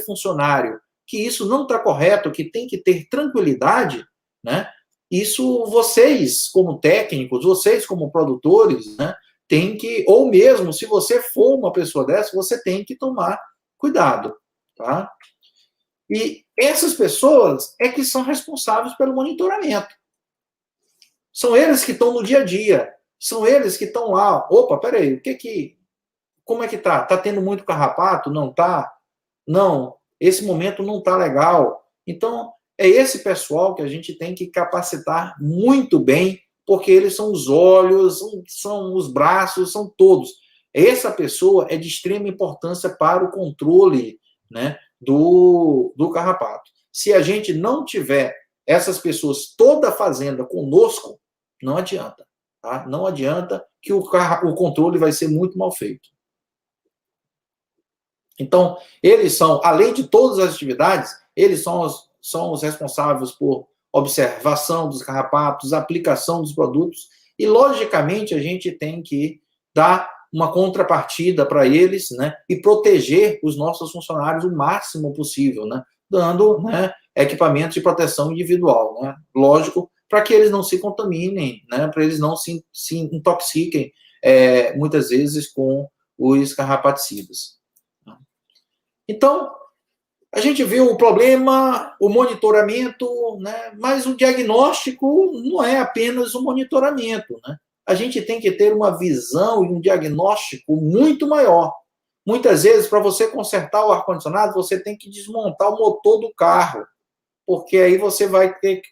funcionário que isso não está correto, que tem que ter tranquilidade, né? Isso vocês, como técnicos, vocês, como produtores, né, tem que, ou mesmo se você for uma pessoa dessa, você tem que tomar cuidado, tá? E essas pessoas é que são responsáveis pelo monitoramento. São eles que estão no dia a dia. São eles que estão lá. Opa, peraí, como é que tá? Tá tendo muito carrapato? Não tá? Não, esse momento não tá legal. Então, é esse pessoal que a gente tem que capacitar muito bem, porque eles são os olhos, são os braços, são todos. essa pessoa é de extrema importância para o controle, né, do carrapato. Se a gente não tiver essas pessoas toda a fazenda conosco, não adianta. Tá? Não adianta que o controle vai ser muito mal feito. Então, eles são, além de todas as atividades, eles são os responsáveis por observação dos carrapatos, aplicação dos produtos, e, logicamente, a gente tem que dar uma contrapartida para eles, né, e proteger os nossos funcionários o máximo possível, né, dando, né, equipamentos de proteção individual, né, lógico, para que eles não se contaminem, né, para eles não se intoxiquem, muitas vezes, com os carrapaticidas. Então, a gente viu o problema, o monitoramento, né? Mas o diagnóstico não é apenas o monitoramento, né? A gente tem que ter uma visão e um diagnóstico muito maior. Muitas vezes, para você consertar o ar-condicionado, você tem que desmontar o motor do carro, porque aí você vai ter que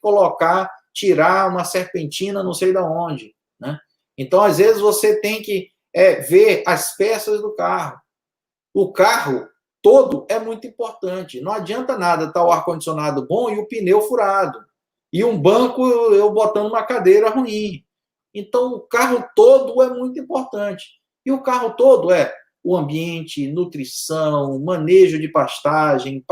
tirar uma serpentina não sei de onde, né? Então, às vezes, você tem que ver as peças do carro. O carro todo é muito importante. Não adianta nada estar o ar-condicionado bom e o pneu furado. E um banco eu botando uma cadeira ruim. Então, o carro todo é muito importante. E o carro todo é o ambiente, nutrição, manejo de pastagem,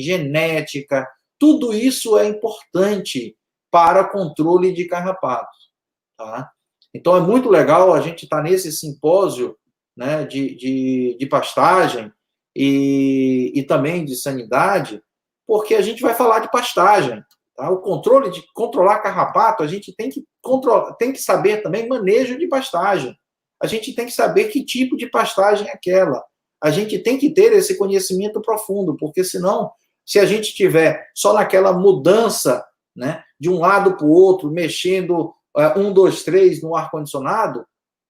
genética. Tudo isso é importante para controle de carrapatos. Tá? Então, é muito legal a gente estar nesse simpósio, né, de pastagem, e também de sanidade, porque a gente vai falar de pastagem. Tá? O controle de controlar carrapato, a gente tem que saber também manejo de pastagem. A gente tem que saber que tipo de pastagem é aquela. A gente tem que ter esse conhecimento profundo, porque senão, se a gente tiver só naquela mudança, né, de um lado para o outro, mexendo 1, 2, 3 no ar-condicionado,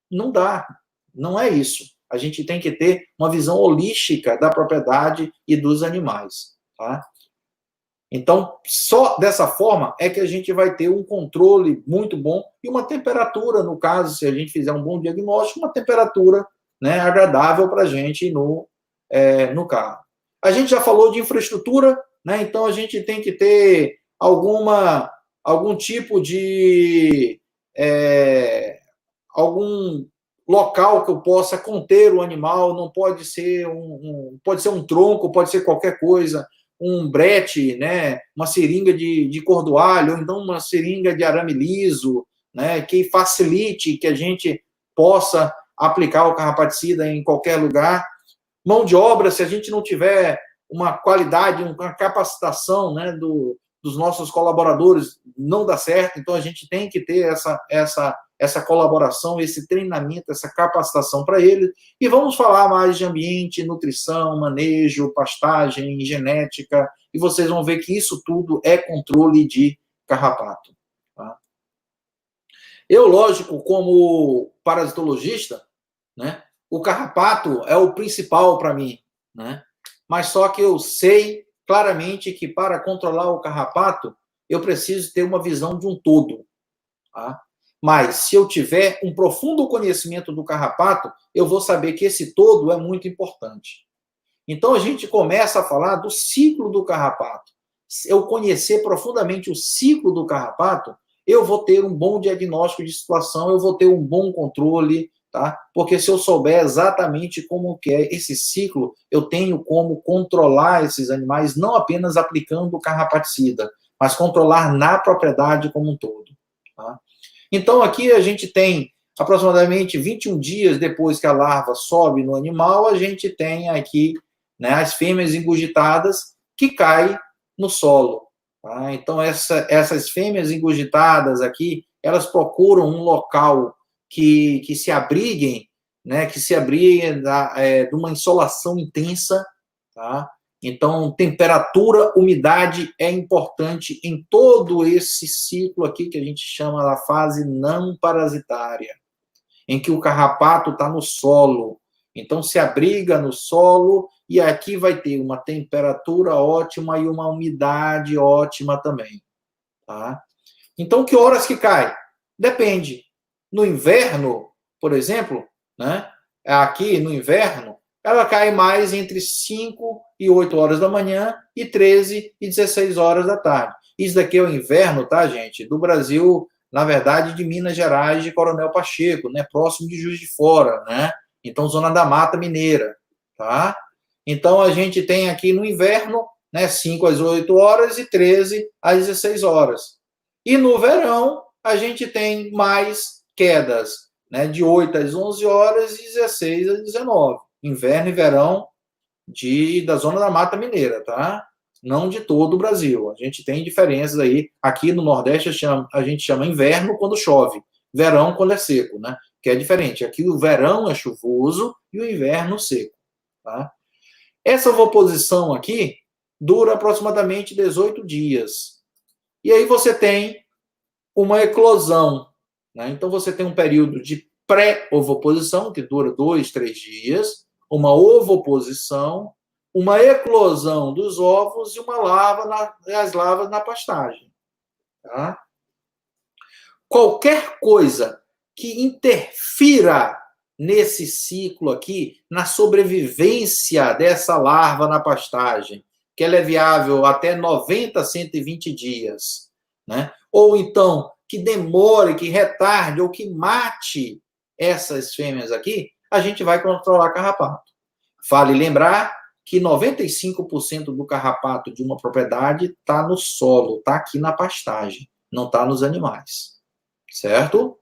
não dá. Não é isso. A gente tem que ter uma visão holística da propriedade e dos animais. Tá? Então, só dessa forma é que a gente vai ter um controle muito bom e uma temperatura, no caso, se a gente fizer um bom diagnóstico, uma temperatura, né, agradável para a gente no carro. A gente já falou de infraestrutura, né, então a gente tem que ter algum tipo de algum local que eu possa conter o animal, não pode ser pode ser um tronco, pode ser qualquer coisa, um brete, né, uma seringa de cordoalho, ou então uma seringa de arame liso, né, que facilite que a gente possa aplicar o carrapaticida em qualquer lugar. Mão de obra, se a gente não tiver uma qualidade, uma capacitação, né, dos nossos colaboradores, não dá certo, então a gente tem que ter essa colaboração, esse treinamento, essa capacitação para ele. E vamos falar mais de ambiente, nutrição, manejo, pastagem, genética, e vocês vão ver que isso tudo é controle de carrapato. Tá? Eu, lógico, como parasitologista, né, o carrapato é o principal para mim, né? Mas só que eu sei claramente que para controlar o carrapato, eu preciso ter uma visão de um todo. Tá? Mas, se eu tiver um profundo conhecimento do carrapato, eu vou saber que esse todo é muito importante. Então, a gente começa a falar do ciclo do carrapato. Se eu conhecer profundamente o ciclo do carrapato, eu vou ter um bom diagnóstico de situação, eu vou ter um bom controle, tá? Porque se eu souber exatamente como que é esse ciclo, eu tenho como controlar esses animais, não apenas aplicando o carrapaticida, mas controlar na propriedade como um todo. Tá? Então, aqui a gente tem aproximadamente 21 dias depois que a larva sobe no animal, a gente tem aqui, né, as fêmeas engurgitadas que caem no solo. Tá? Então, essas fêmeas engurgitadas aqui, elas procuram um local que se abriguem, né, que se abriguem de uma insolação intensa, tá? Então, temperatura, umidade é importante em todo esse ciclo aqui que a gente chama da fase não parasitária, em que o carrapato está no solo. Então, se abriga no solo e aqui vai ter uma temperatura ótima e uma umidade ótima também. Tá? Então, que horas que cai? Depende. No inverno, por exemplo, né, aqui no inverno, ela cai mais entre 5 e 8 horas da manhã e 13 e 16 horas da tarde. Isso daqui é o inverno, tá, gente? Do Brasil, na verdade, de Minas Gerais, de Coronel Pacheco, né? Próximo de Juiz de Fora, né? Então, zona da Mata Mineira, tá? Então, a gente tem aqui no inverno, né, 5 às 8 horas e 13 às 16 horas. E no verão, a gente tem mais quedas, né, de 8 às 11 horas e 16 às 19. Inverno e verão da zona da Mata Mineira, tá? Não de todo o Brasil. A gente tem diferenças aí. Aqui no Nordeste a gente chama inverno quando chove, verão quando é seco, né? Que é diferente. Aqui o verão é chuvoso e o inverno seco, tá? Essa ovoposição aqui dura aproximadamente 18 dias. E aí você tem uma eclosão, né? Então você tem um período de pré-ovoposição, que dura 2, 3 dias, uma ovoposição, uma eclosão dos ovos e uma as larvas na pastagem. Tá? Qualquer coisa que interfira nesse ciclo aqui, na sobrevivência dessa larva na pastagem, que ela é viável até 90 a 120 dias, né? Ou então que demore, que retarde ou que mate essas fêmeas aqui, a gente vai controlar carrapato. Vale lembrar que 95% do carrapato de uma propriedade está no solo, está aqui na pastagem, não está nos animais. Certo?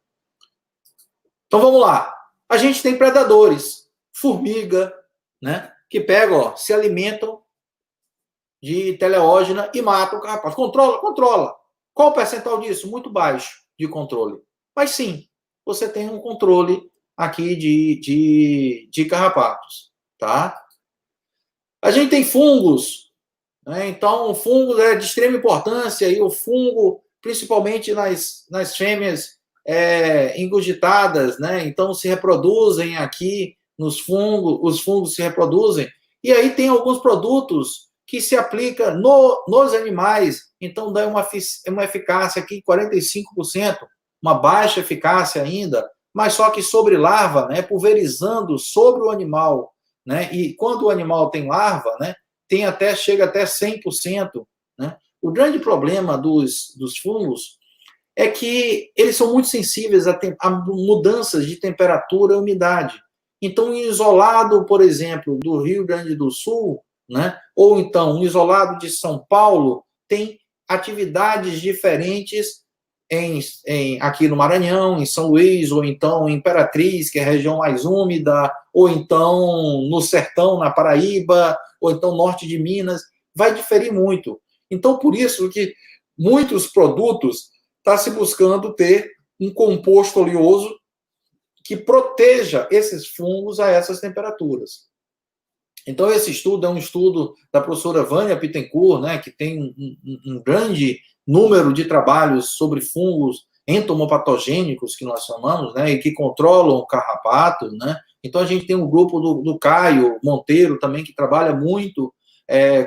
Então vamos lá. A gente tem predadores, formiga, né? Que pegam, ó, se alimentam de teleógena e matam o carrapato. Controla, controla. Qual o percentual disso? Muito baixo de controle. Mas sim, você tem um controle aqui de carrapatos, tá? A gente tem fungos, né? Então, o fungo é de extrema importância e o fungo, principalmente nas fêmeas engurgitadas, né? Então, se reproduzem aqui nos fungos, os fungos se reproduzem. E aí tem alguns produtos que se aplicam nos animais, então dá uma eficácia aqui 45%, uma baixa eficácia ainda, mas só que sobre larva, né, pulverizando sobre o animal, né, e quando o animal tem larva, né, chega até 100%, né. O grande problema dos fungos é que eles são muito sensíveis a mudanças de temperatura e umidade. Então, um isolado, por exemplo, do Rio Grande do Sul, né, ou então um isolado de São Paulo, tem atividades diferentes aqui no Maranhão, em São Luís, ou então em Imperatriz, que é a região mais úmida, ou então no Sertão, na Paraíba, ou então norte de Minas, vai diferir muito. Então, por isso que muitos produtos está se buscando ter um composto oleoso que proteja esses fungos a essas temperaturas. Então, esse estudo é um estudo da professora Vânia Pittencourt, né, que tem um grande número de trabalhos sobre fungos entomopatogênicos, que nós chamamos, né, e que controlam o carrapato, né. Então, a gente tem um grupo do Caio Monteiro também, que trabalha muito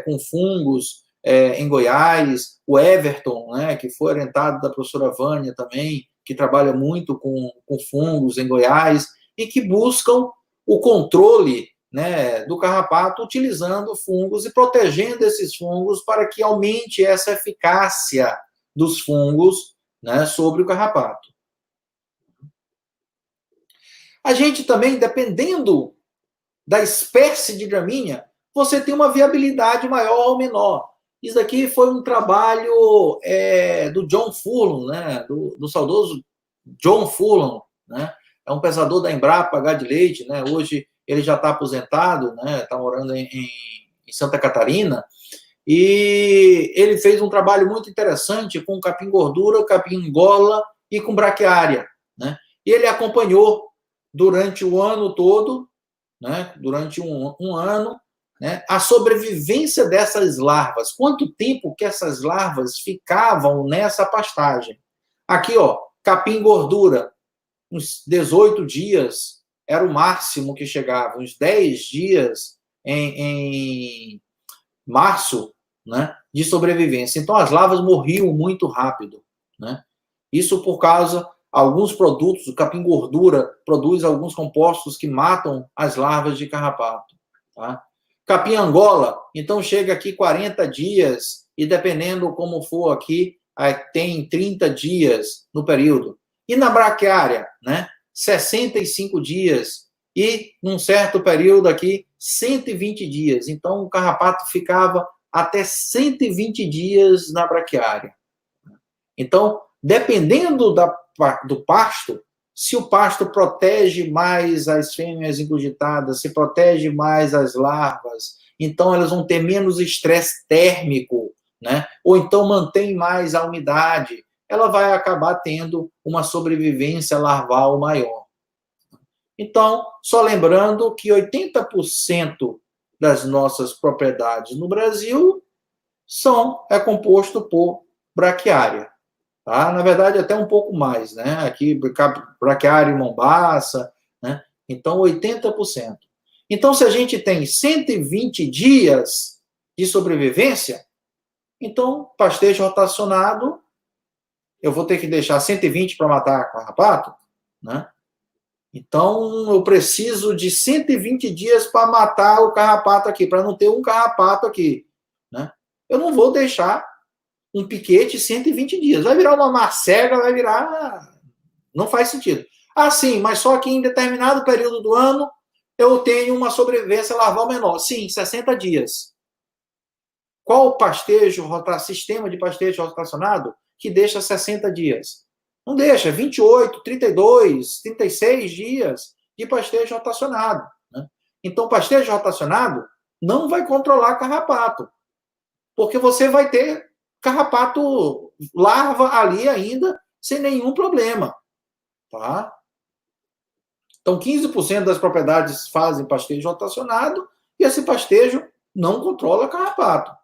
com fungos em Goiás, o Everton, né, que foi orientado da professora Vânia também, que trabalha muito com fungos em Goiás, e que buscam o controle, né, do carrapato utilizando fungos e protegendo esses fungos para que aumente essa eficácia dos fungos, né, sobre o carrapato. A gente também, dependendo da espécie de gramínea, você tem uma viabilidade maior ou menor. Isso aqui foi um trabalho do John Furlong, né, do saudoso John Furlong, né, é um pesquisador da Embrapa Gado de Leite, né, hoje ele já está aposentado, né, está morando em Santa Catarina, e ele fez um trabalho muito interessante com capim gordura, capim gola e com braquiária, né, e ele acompanhou durante o ano todo, né, durante um ano, né, a sobrevivência dessas larvas, quanto tempo que essas larvas ficavam nessa pastagem. Aqui, ó, capim gordura, uns 18 dias era o máximo que chegava, uns 10 dias em março, né, de sobrevivência. Então, as larvas morriam muito rápido, né? Isso por causa alguns produtos, o capim-gordura produz alguns compostos que matam as larvas de carrapato. Tá? Capim-Angola, então chega aqui 40 dias, e dependendo como for aqui, tem 30 dias no período. E na braquiária, né? 65 dias. E, num certo período aqui, 120 dias. Então, o carrapato ficava até 120 dias na braquiária. Então, dependendo do pasto, se o pasto protege mais as fêmeas engurgitadas, se protege mais as larvas, então elas vão ter menos estresse térmico, né? Ou então mantém mais a umidade, ela vai acabar tendo uma sobrevivência larval maior. Então, só lembrando que 80% das nossas propriedades no Brasil é composto por braquiária. Tá? Na verdade, até um pouco mais, né? Aqui, braquiária e mombaça, né? Então, 80%. Então, se a gente tem 120 dias de sobrevivência, então, pastejo rotacionado, eu vou ter que deixar 120 para matar carrapato, né? Então, eu preciso de 120 dias para matar o carrapato aqui, para não ter um carrapato aqui, né? Eu não vou deixar um piquete 120 dias. Vai virar uma marcega, vai virar... Não faz sentido. Ah, sim, mas só que em determinado período do ano eu tenho uma sobrevivência larval menor. Sim, 60 dias. Qual sistema de pastejo rotacionado que deixa 60 dias? Não deixa, 28, 32, 36 dias de pastejo rotacionado. Né? Então, pastejo rotacionado não vai controlar carrapato, porque você vai ter carrapato larva ali ainda, sem nenhum problema. Tá? Então, 15% das propriedades fazem pastejo rotacionado e esse pastejo não controla carrapato.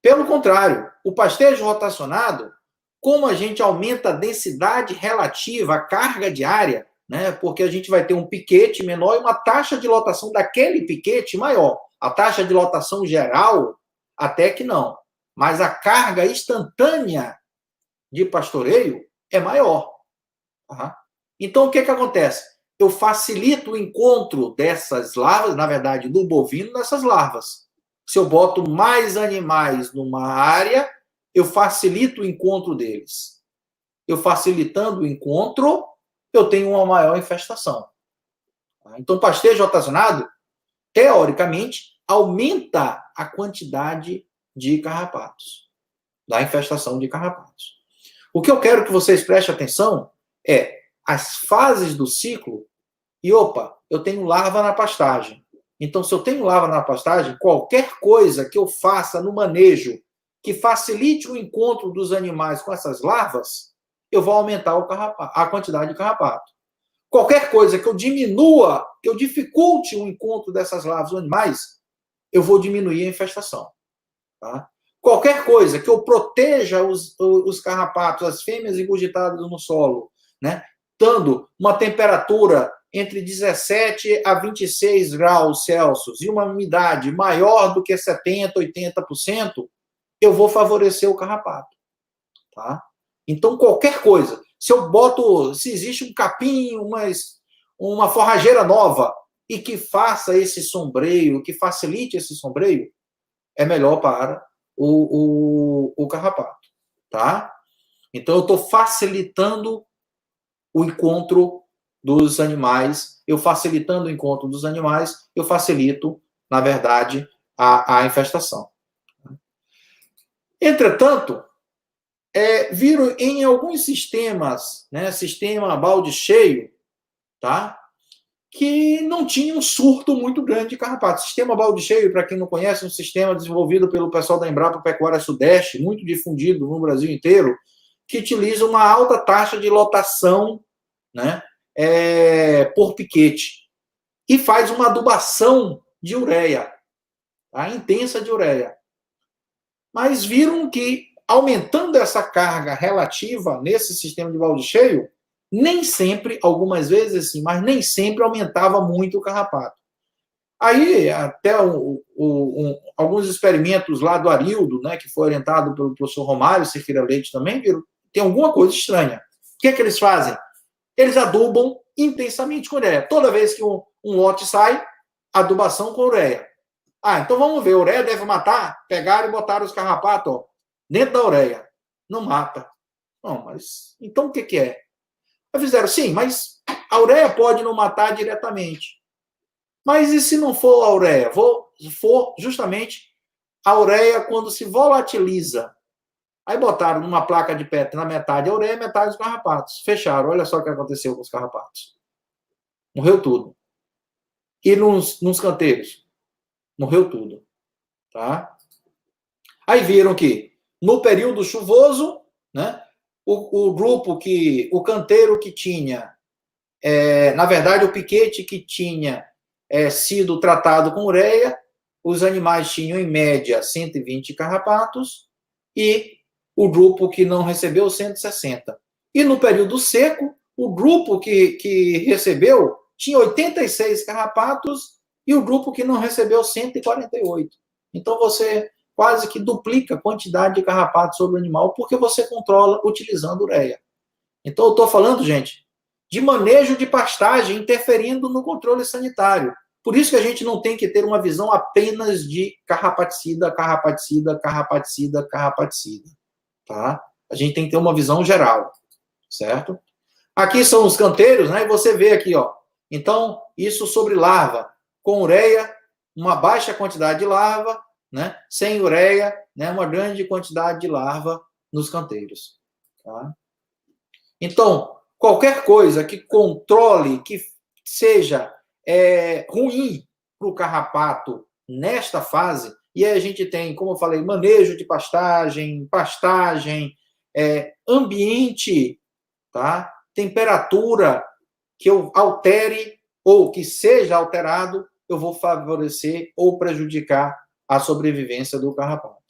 Pelo contrário, o pastejo rotacionado, como a gente aumenta a densidade relativa à carga diária, né, porque a gente vai ter um piquete menor e uma taxa de lotação daquele piquete maior. A taxa de lotação geral, até que não. Mas a carga instantânea de pastoreio é maior. Tá? Então, o que acontece? Eu facilito o encontro dessas larvas, na verdade, do bovino, nessas larvas. Se eu boto mais animais numa área, eu facilito o encontro deles. Eu facilitando o encontro, eu tenho uma maior infestação. Então, pastejo rotacionado, teoricamente, aumenta a quantidade de carrapatos, da infestação de carrapatos. O que eu quero que vocês prestem atenção é as fases do ciclo e, eu tenho larva na pastagem. Então, se eu tenho larva na pastagem, qualquer coisa que eu faça no manejo que facilite o encontro dos animais com essas larvas, eu vou aumentar a quantidade de carrapato. Qualquer coisa que eu diminua, que eu dificulte o encontro dessas larvas com animais, eu vou diminuir a infestação. Tá? Qualquer coisa que eu proteja os carrapatos, as fêmeas engurgitadas no solo, né, dando uma temperatura entre 17 a 26 graus Celsius e uma umidade maior do que 70%, 80%, eu vou favorecer o carrapato. Tá? Então, qualquer coisa. Se existe um capim, uma forrageira nova, e que faça esse sombreio, que facilite esse sombreio, é melhor para o carrapato. Tá? Então, eu estou facilitando o encontro dos animais. Eu facilitando o encontro dos animais, eu facilito, na verdade, a infestação. Entretanto, viram em alguns sistemas, né, sistema balde cheio, tá, que não tinha um surto muito grande de carrapato. Sistema balde cheio, para quem não conhece, é um sistema desenvolvido pelo pessoal da Embrapa Pecuária Sudeste, muito difundido no Brasil inteiro, que utiliza uma alta taxa de lotação, né, por piquete, e faz uma adubação de ureia, tá, intensa de ureia. Mas viram que, aumentando essa carga relativa nesse sistema de balde cheio, nem sempre, algumas vezes sim, mas nem sempre aumentava muito o carrapato. Aí, até alguns experimentos lá do Arildo, né, que foi orientado pelo professor Romário Cerqueira Leite também, viram tem alguma coisa estranha. O que é que eles fazem? Eles adubam intensamente com ureia. Toda vez que um lote sai, adubação com ureia. Então vamos ver, a ureia deve matar? Pegaram e botaram os carrapatos, ó, dentro da ureia. Não mata. Não, mas então o que é? Aí fizeram, sim, mas a ureia pode não matar diretamente. Mas e se não for a ureia? For justamente a ureia quando se volatiliza. Aí botaram numa placa de Petri na metade a ureia e metade os carrapatos. Fecharam. Olha só o que aconteceu com os carrapatos. Morreu tudo. E nos canteiros? Morreu tudo. Tá? Aí viram que no período chuvoso, né, o canteiro que tinha, na verdade, o piquete que tinha sido tratado com ureia, os animais tinham, em média, 120 carrapatos, e o grupo que não recebeu, 160. E no período seco, o grupo que recebeu tinha 86 carrapatos, e o grupo que não recebeu, 148. Então, você quase que duplica a quantidade de carrapatos sobre o animal, porque você controla utilizando ureia. Então, eu estou falando, gente, de manejo de pastagem interferindo no controle sanitário. Por isso que a gente não tem que ter uma visão apenas de carrapaticida, carrapaticida, carrapaticida, carrapaticida. Tá? A gente tem que ter uma visão geral, certo? Aqui são os canteiros, né? E você vê aqui, ó. Então, isso sobre larva. Com ureia, uma baixa quantidade de larva, né? Sem ureia, né? Uma grande quantidade de larva nos canteiros. Tá? Então, qualquer coisa que controle, que seja ruim para o carrapato nesta fase, e aí a gente tem, como eu falei, manejo de pastagem, ambiente, tá? Temperatura que eu altere ou que seja alterado, eu vou favorecer ou prejudicar a sobrevivência do carrapato.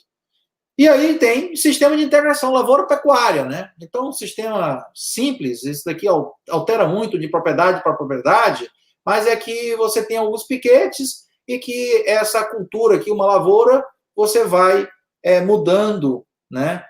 E aí tem sistema de integração lavoura-pecuária, né? Então, um sistema simples, esse daqui altera muito de propriedade para propriedade, mas é que você tem alguns piquetes e que essa cultura aqui, uma lavoura, você vai mudando, né?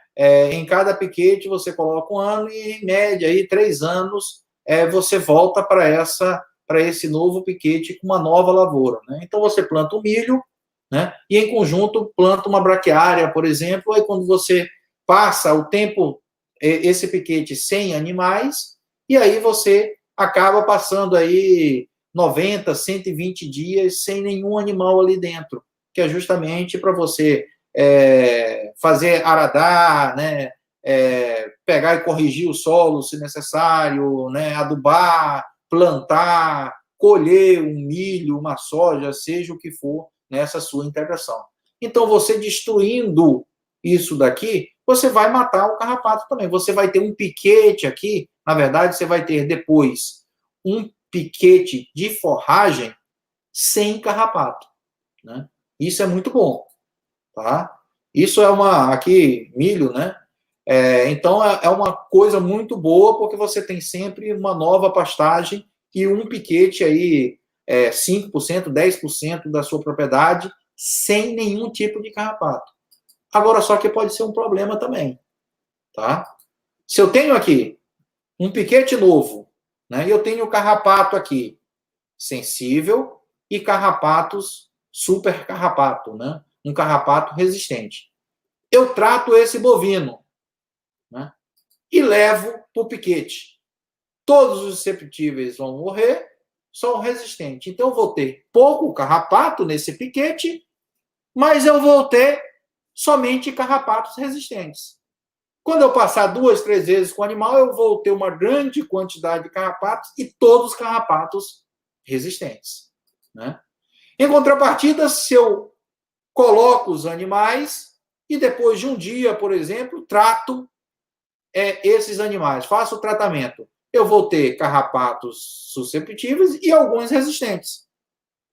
Em cada piquete você coloca um ano e, em média, aí, 3 anos, você volta para esse novo piquete com uma nova lavoura, né? Então, você planta o milho, né? E, em conjunto, planta uma braquiária, por exemplo, aí quando você passa o tempo, esse piquete sem animais, e aí você acaba passando aí 90, 120 dias sem nenhum animal ali dentro, que é justamente para você fazer aradar, né? Pegar e corrigir o solo, se necessário, né? Adubar, plantar, colher um milho, uma soja, seja o que for, nessa sua integração. Então, você destruindo isso daqui, você vai matar o carrapato também. Você vai ter um piquete aqui, na verdade, você vai ter depois um piquete de forragem sem carrapato, né? Isso é muito bom, tá? Isso aqui, milho, né? Então, é uma coisa muito boa, porque você tem sempre uma nova pastagem e um piquete aí, 5%, 10% da sua propriedade, sem nenhum tipo de carrapato. Agora, só que pode ser um problema também, tá? Se eu tenho aqui um piquete novo, né, e eu tenho carrapato aqui, sensível, e carrapatos, super carrapato, né? Um carrapato resistente. Eu trato esse bovino, né, e levo para o piquete. Todos os susceptíveis vão morrer, só o resistente. Então, eu vou ter pouco carrapato nesse piquete, mas eu vou ter somente carrapatos resistentes. Quando eu passar 2, 3 vezes com o animal, eu vou ter uma grande quantidade de carrapatos e todos carrapatos resistentes, né? Em contrapartida, se eu coloco os animais e depois de um dia, por exemplo, trato esses animais, faço o tratamento, eu vou ter carrapatos susceptíveis e alguns resistentes.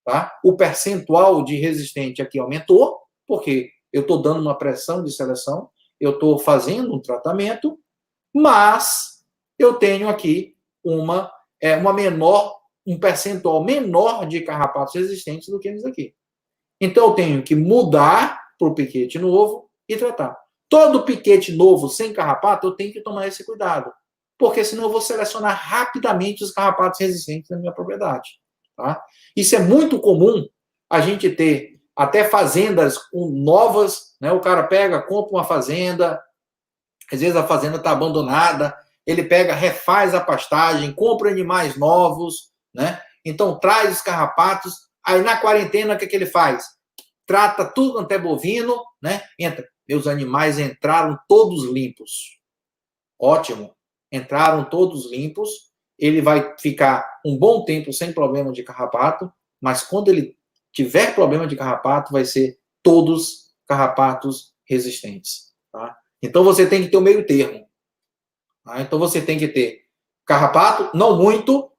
Tá? O percentual de resistente aqui aumentou, porque eu estou dando uma pressão de seleção, eu estou fazendo um tratamento, mas eu tenho aqui um percentual menor de carrapatos resistentes do que eles aqui. Então, eu tenho que mudar para o piquete novo e tratar. todo piquete novo sem carrapato, eu tenho que tomar esse cuidado, porque senão eu vou selecionar rapidamente os carrapatos resistentes na minha propriedade. Tá? Isso é muito comum a gente ter até fazendas novas, né? O cara pega, compra uma fazenda, às vezes a fazenda está abandonada, ele pega, refaz a pastagem, compra animais novos, né? Então traz os carrapatos, aí na quarentena o que ele faz? Trata tudo quanto é bovino, né? Entra. Meus animais entraram todos limpos. Ótimo. Entraram todos limpos. Ele vai ficar um bom tempo sem problema de carrapato, mas quando ele tiver problema de carrapato, vai ser todos carrapatos resistentes. Tá? Então você tem que ter o meio termo. Tá? Então você tem que ter carrapato, não muito,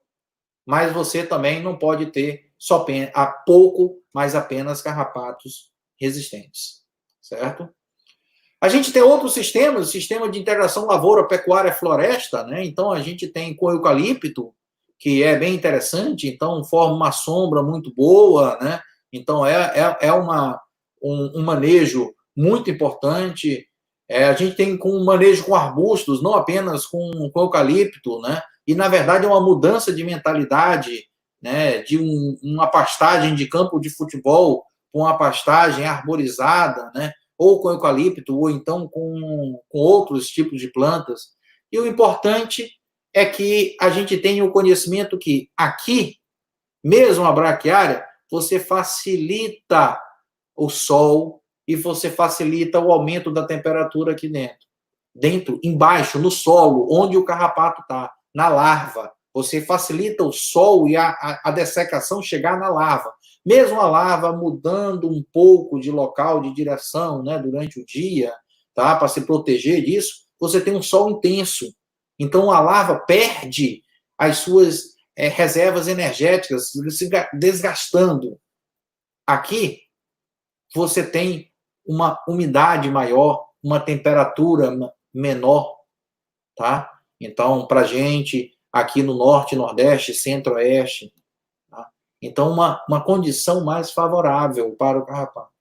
mas você também não pode ter só pouco, mas apenas carrapatos resistentes. Certo? A gente tem outros sistemas, o sistema de integração lavoura, pecuária, floresta, né? Então a gente tem com eucalipto, que é bem interessante, então forma uma sombra muito boa, né? Então é um manejo muito importante. A gente tem com um manejo com arbustos, não apenas com eucalipto, né? E na verdade é uma mudança de mentalidade, né? De uma pastagem de campo de futebol com uma pastagem arborizada, né? Ou com eucalipto, ou então com outros tipos de plantas. E o importante é que a gente tenha o conhecimento que aqui, mesmo a braquiária, você facilita o sol e você facilita o aumento da temperatura aqui dentro. Dentro, embaixo, no solo, onde o carrapato está, na larva. Você facilita o sol e a dessecação chegar na larva. Mesmo a larva mudando um pouco de local, de direção, né, durante o dia, tá, para se proteger disso, você tem um sol intenso. Então, a larva perde as suas reservas energéticas, se desgastando. Aqui, você tem uma umidade maior, uma temperatura menor, tá? Então, para a gente, aqui no norte, nordeste, centro-oeste, então, uma condição mais favorável para o carrapato.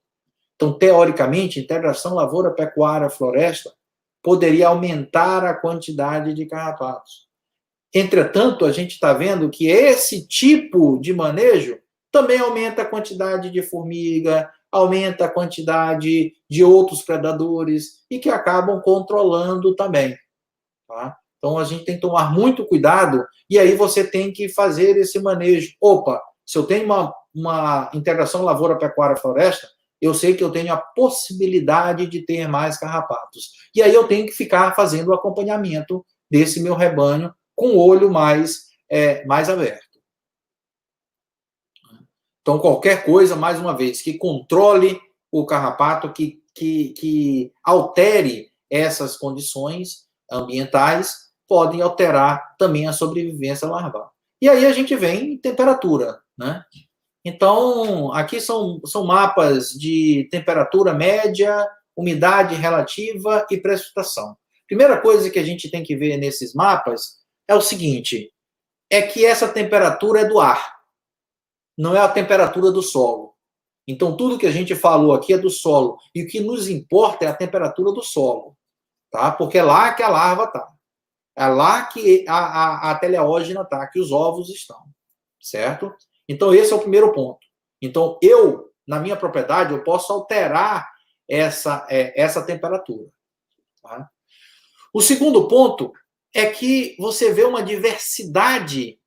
Então, teoricamente, integração lavoura, pecuária, floresta poderia aumentar a quantidade de carrapatos. Entretanto, a gente está vendo que esse tipo de manejo também aumenta a quantidade de formiga, aumenta a quantidade de outros predadores e que acabam controlando também. Tá? Então, a gente tem que tomar muito cuidado e aí você tem que fazer esse manejo. Opa! Se eu tenho uma integração lavoura-pecuária-floresta, eu sei que eu tenho a possibilidade de ter mais carrapatos. E aí eu tenho que ficar fazendo o acompanhamento desse meu rebanho com o olho mais aberto. Então, qualquer coisa, mais uma vez, que controle o carrapato, que altere essas condições ambientais, podem alterar também a sobrevivência larval. E aí a gente vem em temperatura, né? Então, aqui são mapas de temperatura média, umidade relativa e precipitação. Primeira coisa que a gente tem que ver nesses mapas é o seguinte, é que essa temperatura é do ar, não é a temperatura do solo. Então, tudo que a gente falou aqui é do solo, e o que nos importa é a temperatura do solo, tá? Porque é lá que a larva está. É lá que a teleógena está, que os ovos estão, certo? Então, esse é o primeiro ponto. Então, na minha propriedade, eu posso alterar essa temperatura. Tá? O segundo ponto é que você vê uma diversidade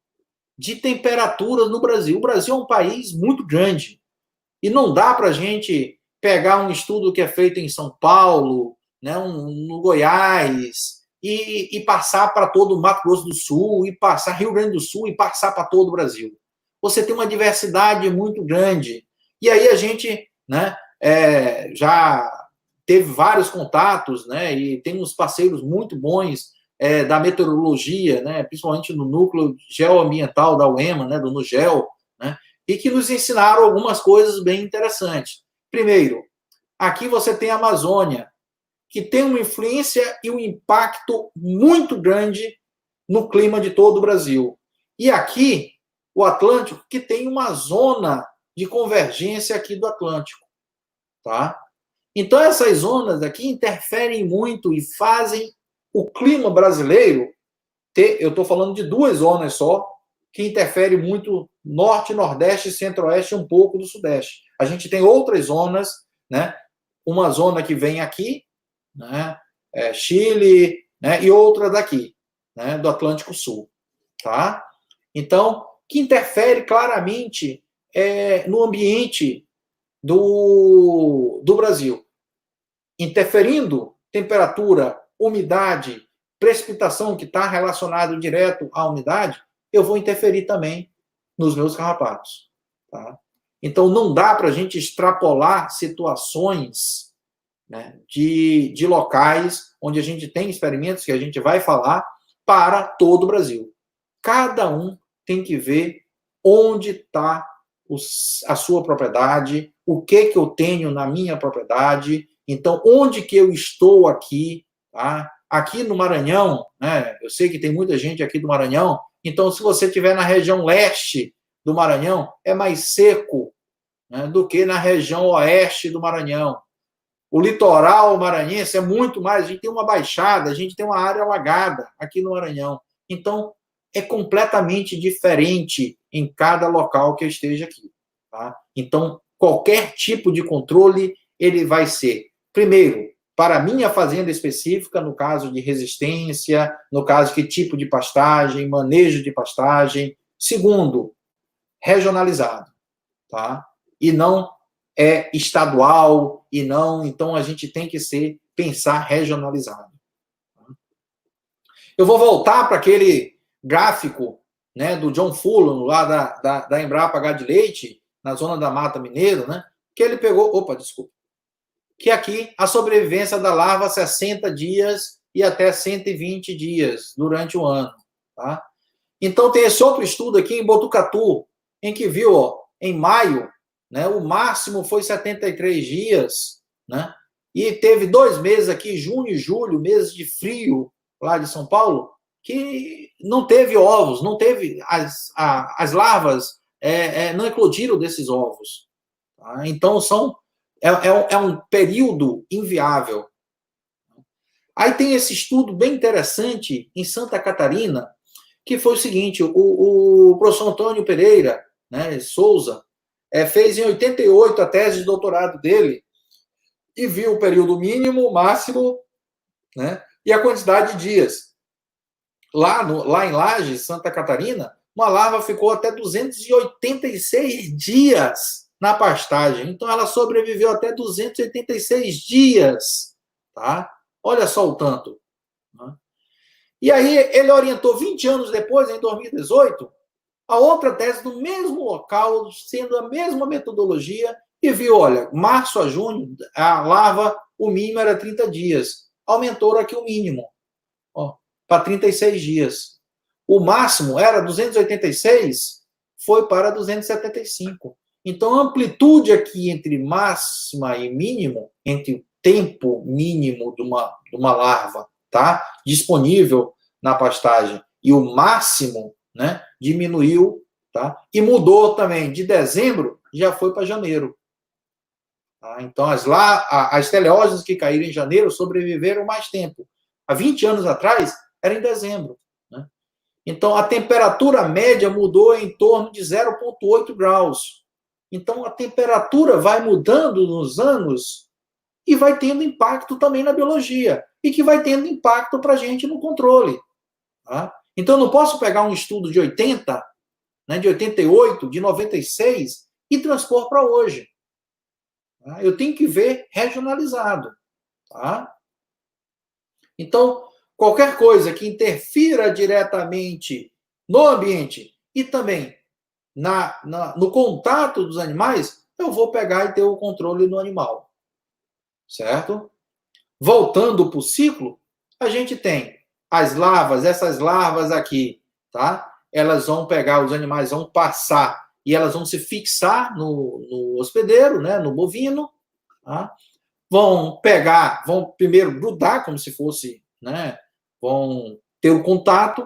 de temperaturas no Brasil. O Brasil é um país muito grande. E não dá para a gente pegar um estudo que é feito em São Paulo, né, no Goiás, e passar para todo o Mato Grosso do Sul, e passar Rio Grande do Sul, e passar para todo o Brasil. Você tem uma diversidade muito grande. E aí a gente, né, já teve vários contatos, né, e tem uns parceiros muito bons da meteorologia, né, principalmente no núcleo geoambiental da UEMA, né, do NUGEL, né, e que nos ensinaram algumas coisas bem interessantes. Primeiro, aqui você tem a Amazônia, que tem uma influência e um impacto muito grande no clima de todo o Brasil. E aqui, o Atlântico, que tem uma zona de convergência aqui do Atlântico. Tá? Então, essas zonas aqui interferem muito e fazem o clima brasileiro ter, eu estou falando de 2 zonas só, que interferem muito norte, nordeste, centro-oeste e um pouco do sudeste. A gente tem outras zonas, né? Uma zona que vem aqui, né? Chile, né? E outra daqui, né? Do Atlântico Sul, tá? Então, que interfere claramente no ambiente do Brasil. Interferindo temperatura, umidade, precipitação, que está relacionado direto à umidade, eu vou interferir também nos meus carrapatos. Tá? Então, não dá para a gente extrapolar situações, né, de locais onde a gente tem experimentos que a gente vai falar para todo o Brasil. Cada um tem que ver onde está a sua propriedade, o que eu tenho na minha propriedade, então onde que eu estou aqui, tá? Aqui no Maranhão, né? Eu sei que tem muita gente aqui do Maranhão, então se você estiver na região leste do Maranhão, é mais seco, né, do que na região oeste do Maranhão. O litoral maranhense é muito mais, a gente tem uma baixada, a gente tem uma área alagada aqui no Maranhão. Então, é completamente diferente em cada local que eu esteja aqui. Tá? Então, qualquer tipo de controle, ele vai ser, primeiro, para a minha fazenda específica, no caso de resistência, no caso de que tipo de pastagem, manejo de pastagem. Segundo, regionalizado. Tá? E não estadual, e não... Então, a gente tem que pensar regionalizado. Eu vou voltar para aquele gráfico, né, do John Fulham, lá da Embrapa Gado de Leite, na zona da Mata Mineiro, né, que ele pegou... Opa, desculpa. Que aqui a sobrevivência da larva 60 dias e até 120 dias durante o ano. Tá? Então, tem esse outro estudo aqui em Botucatu, em que viu, ó, em maio, né, o máximo foi 73 dias, né, e teve 2 meses aqui, junho e julho, meses de frio lá de São Paulo, que não teve ovos, não teve as larvas, não eclodiram desses ovos. Tá? Então, é um período inviável. Aí tem esse estudo bem interessante em Santa Catarina, que foi o seguinte, o professor Antônio Pereira, né, Souza, fez em 88 a tese de doutorado dele e viu o período mínimo, máximo, né, e a quantidade de dias. Lá em Lages, Santa Catarina, uma larva ficou até 286 dias na pastagem. Então, ela sobreviveu até 286 dias. Tá? Olha só o tanto. Né? E aí, ele orientou 20 anos depois, em 2018, a outra tese do mesmo local, sendo a mesma metodologia, e viu, olha, março a junho, a larva, o mínimo era 30 dias. Aumentou aqui o mínimo, para 36 dias. O máximo era 286, foi para 275. Então, a amplitude aqui entre máxima e mínimo, entre o tempo mínimo de uma larva, tá, disponível na pastagem, e o máximo, né, diminuiu, tá? E mudou também, de dezembro já foi para janeiro. Tá? Então, as teleógenes que caíram em janeiro sobreviveram mais tempo. Há 20 anos atrás, era em dezembro. Né? Então, a temperatura média mudou em torno de 0,8 graus. Então, a temperatura vai mudando nos anos e vai tendo impacto também na biologia. E que vai tendo impacto para a gente no controle. Tá? Então, eu não posso pegar um estudo de 80, né, de 88, de 96 e transpor para hoje. Tá? Eu tenho que ver regionalizado. Tá? Então, qualquer coisa que interfira diretamente no ambiente e também no contato dos animais, eu vou pegar e ter o controle no animal. Certo? Voltando para o ciclo, a gente tem as larvas, essas larvas aqui, tá? Elas vão pegar, os animais vão passar e elas vão se fixar no hospedeiro, né? No bovino, tá? Vão pegar, vão primeiro grudar, como se fosse, né? Vão ter o contato,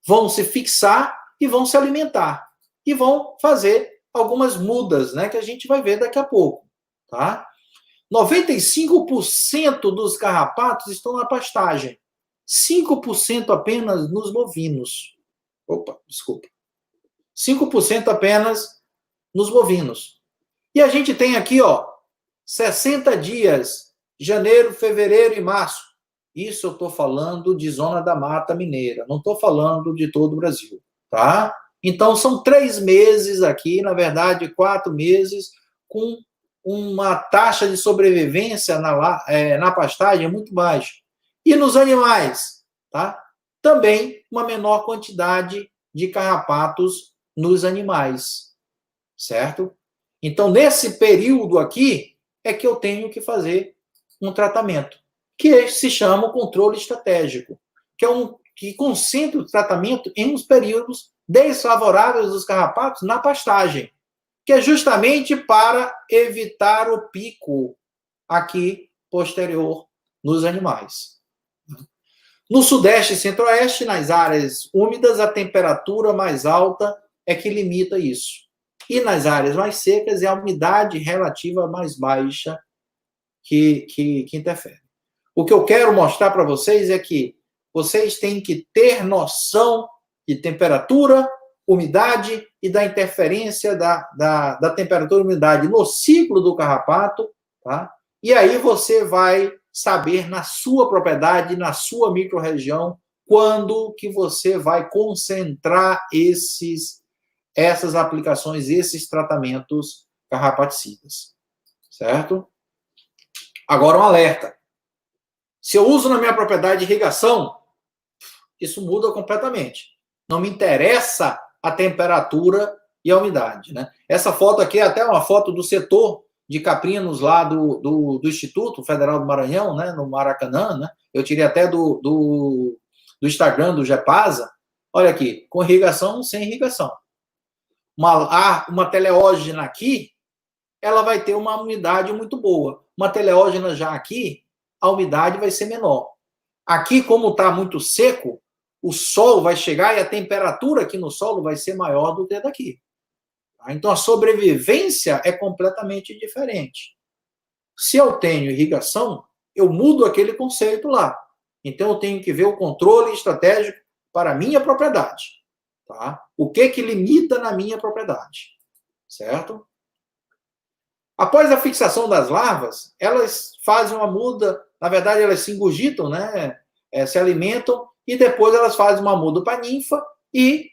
vão se fixar e vão se alimentar. E vão fazer algumas mudas, né? Que a gente vai ver daqui a pouco, tá? 95% dos carrapatos estão na pastagem. 5% apenas nos bovinos. Opa, desculpa. 5% apenas nos bovinos. E a gente tem aqui, ó, 60 dias, janeiro, fevereiro e março. Isso eu estou falando de zona da Mata Mineira, não estou falando de todo o Brasil, tá? Então, são 3 meses aqui, na verdade, 4 meses, com uma taxa de sobrevivência na pastagem muito baixa. E nos animais, tá? Também uma menor quantidade de carrapatos nos animais, certo? Então, nesse período aqui, é que eu tenho que fazer um tratamento, que se chama controle estratégico, que concentra o tratamento em uns períodos desfavoráveis dos carrapatos na pastagem, que é justamente para evitar o pico aqui posterior nos animais. No Sudeste e Centro-Oeste, nas áreas úmidas, a temperatura mais alta é que limita isso. E nas áreas mais secas, é a umidade relativa mais baixa que interfere. O que eu quero mostrar para vocês é que vocês têm que ter noção de temperatura, umidade e da interferência da temperatura e umidade no ciclo do carrapato, tá? E aí você vai saber na sua propriedade, na sua microrregião, quando que você vai concentrar essas aplicações, esses tratamentos carrapaticidas, certo? Agora um alerta. Se eu uso na minha propriedade de irrigação, isso muda completamente. Não me interessa a temperatura e a umidade, né? Essa foto aqui é até uma foto do setor de caprinos lá do Instituto Federal do Maranhão, né, no Maracanã, né? Eu tirei até do Instagram do GEPASA. Olha aqui, com irrigação, sem irrigação. Uma teleógena aqui, ela vai ter uma umidade muito boa. Uma teleógena já aqui, a umidade vai ser menor. Aqui, como está muito seco, o sol vai chegar e a temperatura aqui no solo vai ser maior do que daqui. Então, a sobrevivência é completamente diferente. Se eu tenho irrigação, eu mudo aquele conceito lá. Então, eu tenho que ver o controle estratégico para a minha propriedade. Tá? O que limita na minha propriedade? Certo? Após a fixação das larvas, elas fazem uma muda, na verdade, elas se ingurgitam, né? Se alimentam, e depois elas fazem uma muda para ninfa e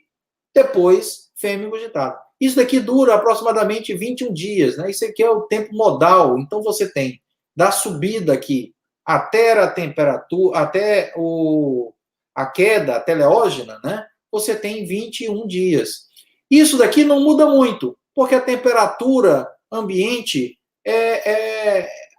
depois fêmea ingurgitada. Isso daqui dura aproximadamente 21 dias, né? Isso aqui é o tempo modal. Então, você tem da subida aqui até a temperatura, até a queda teleógena, né? Você tem 21 dias. Isso daqui não muda muito, porque a temperatura ambiente,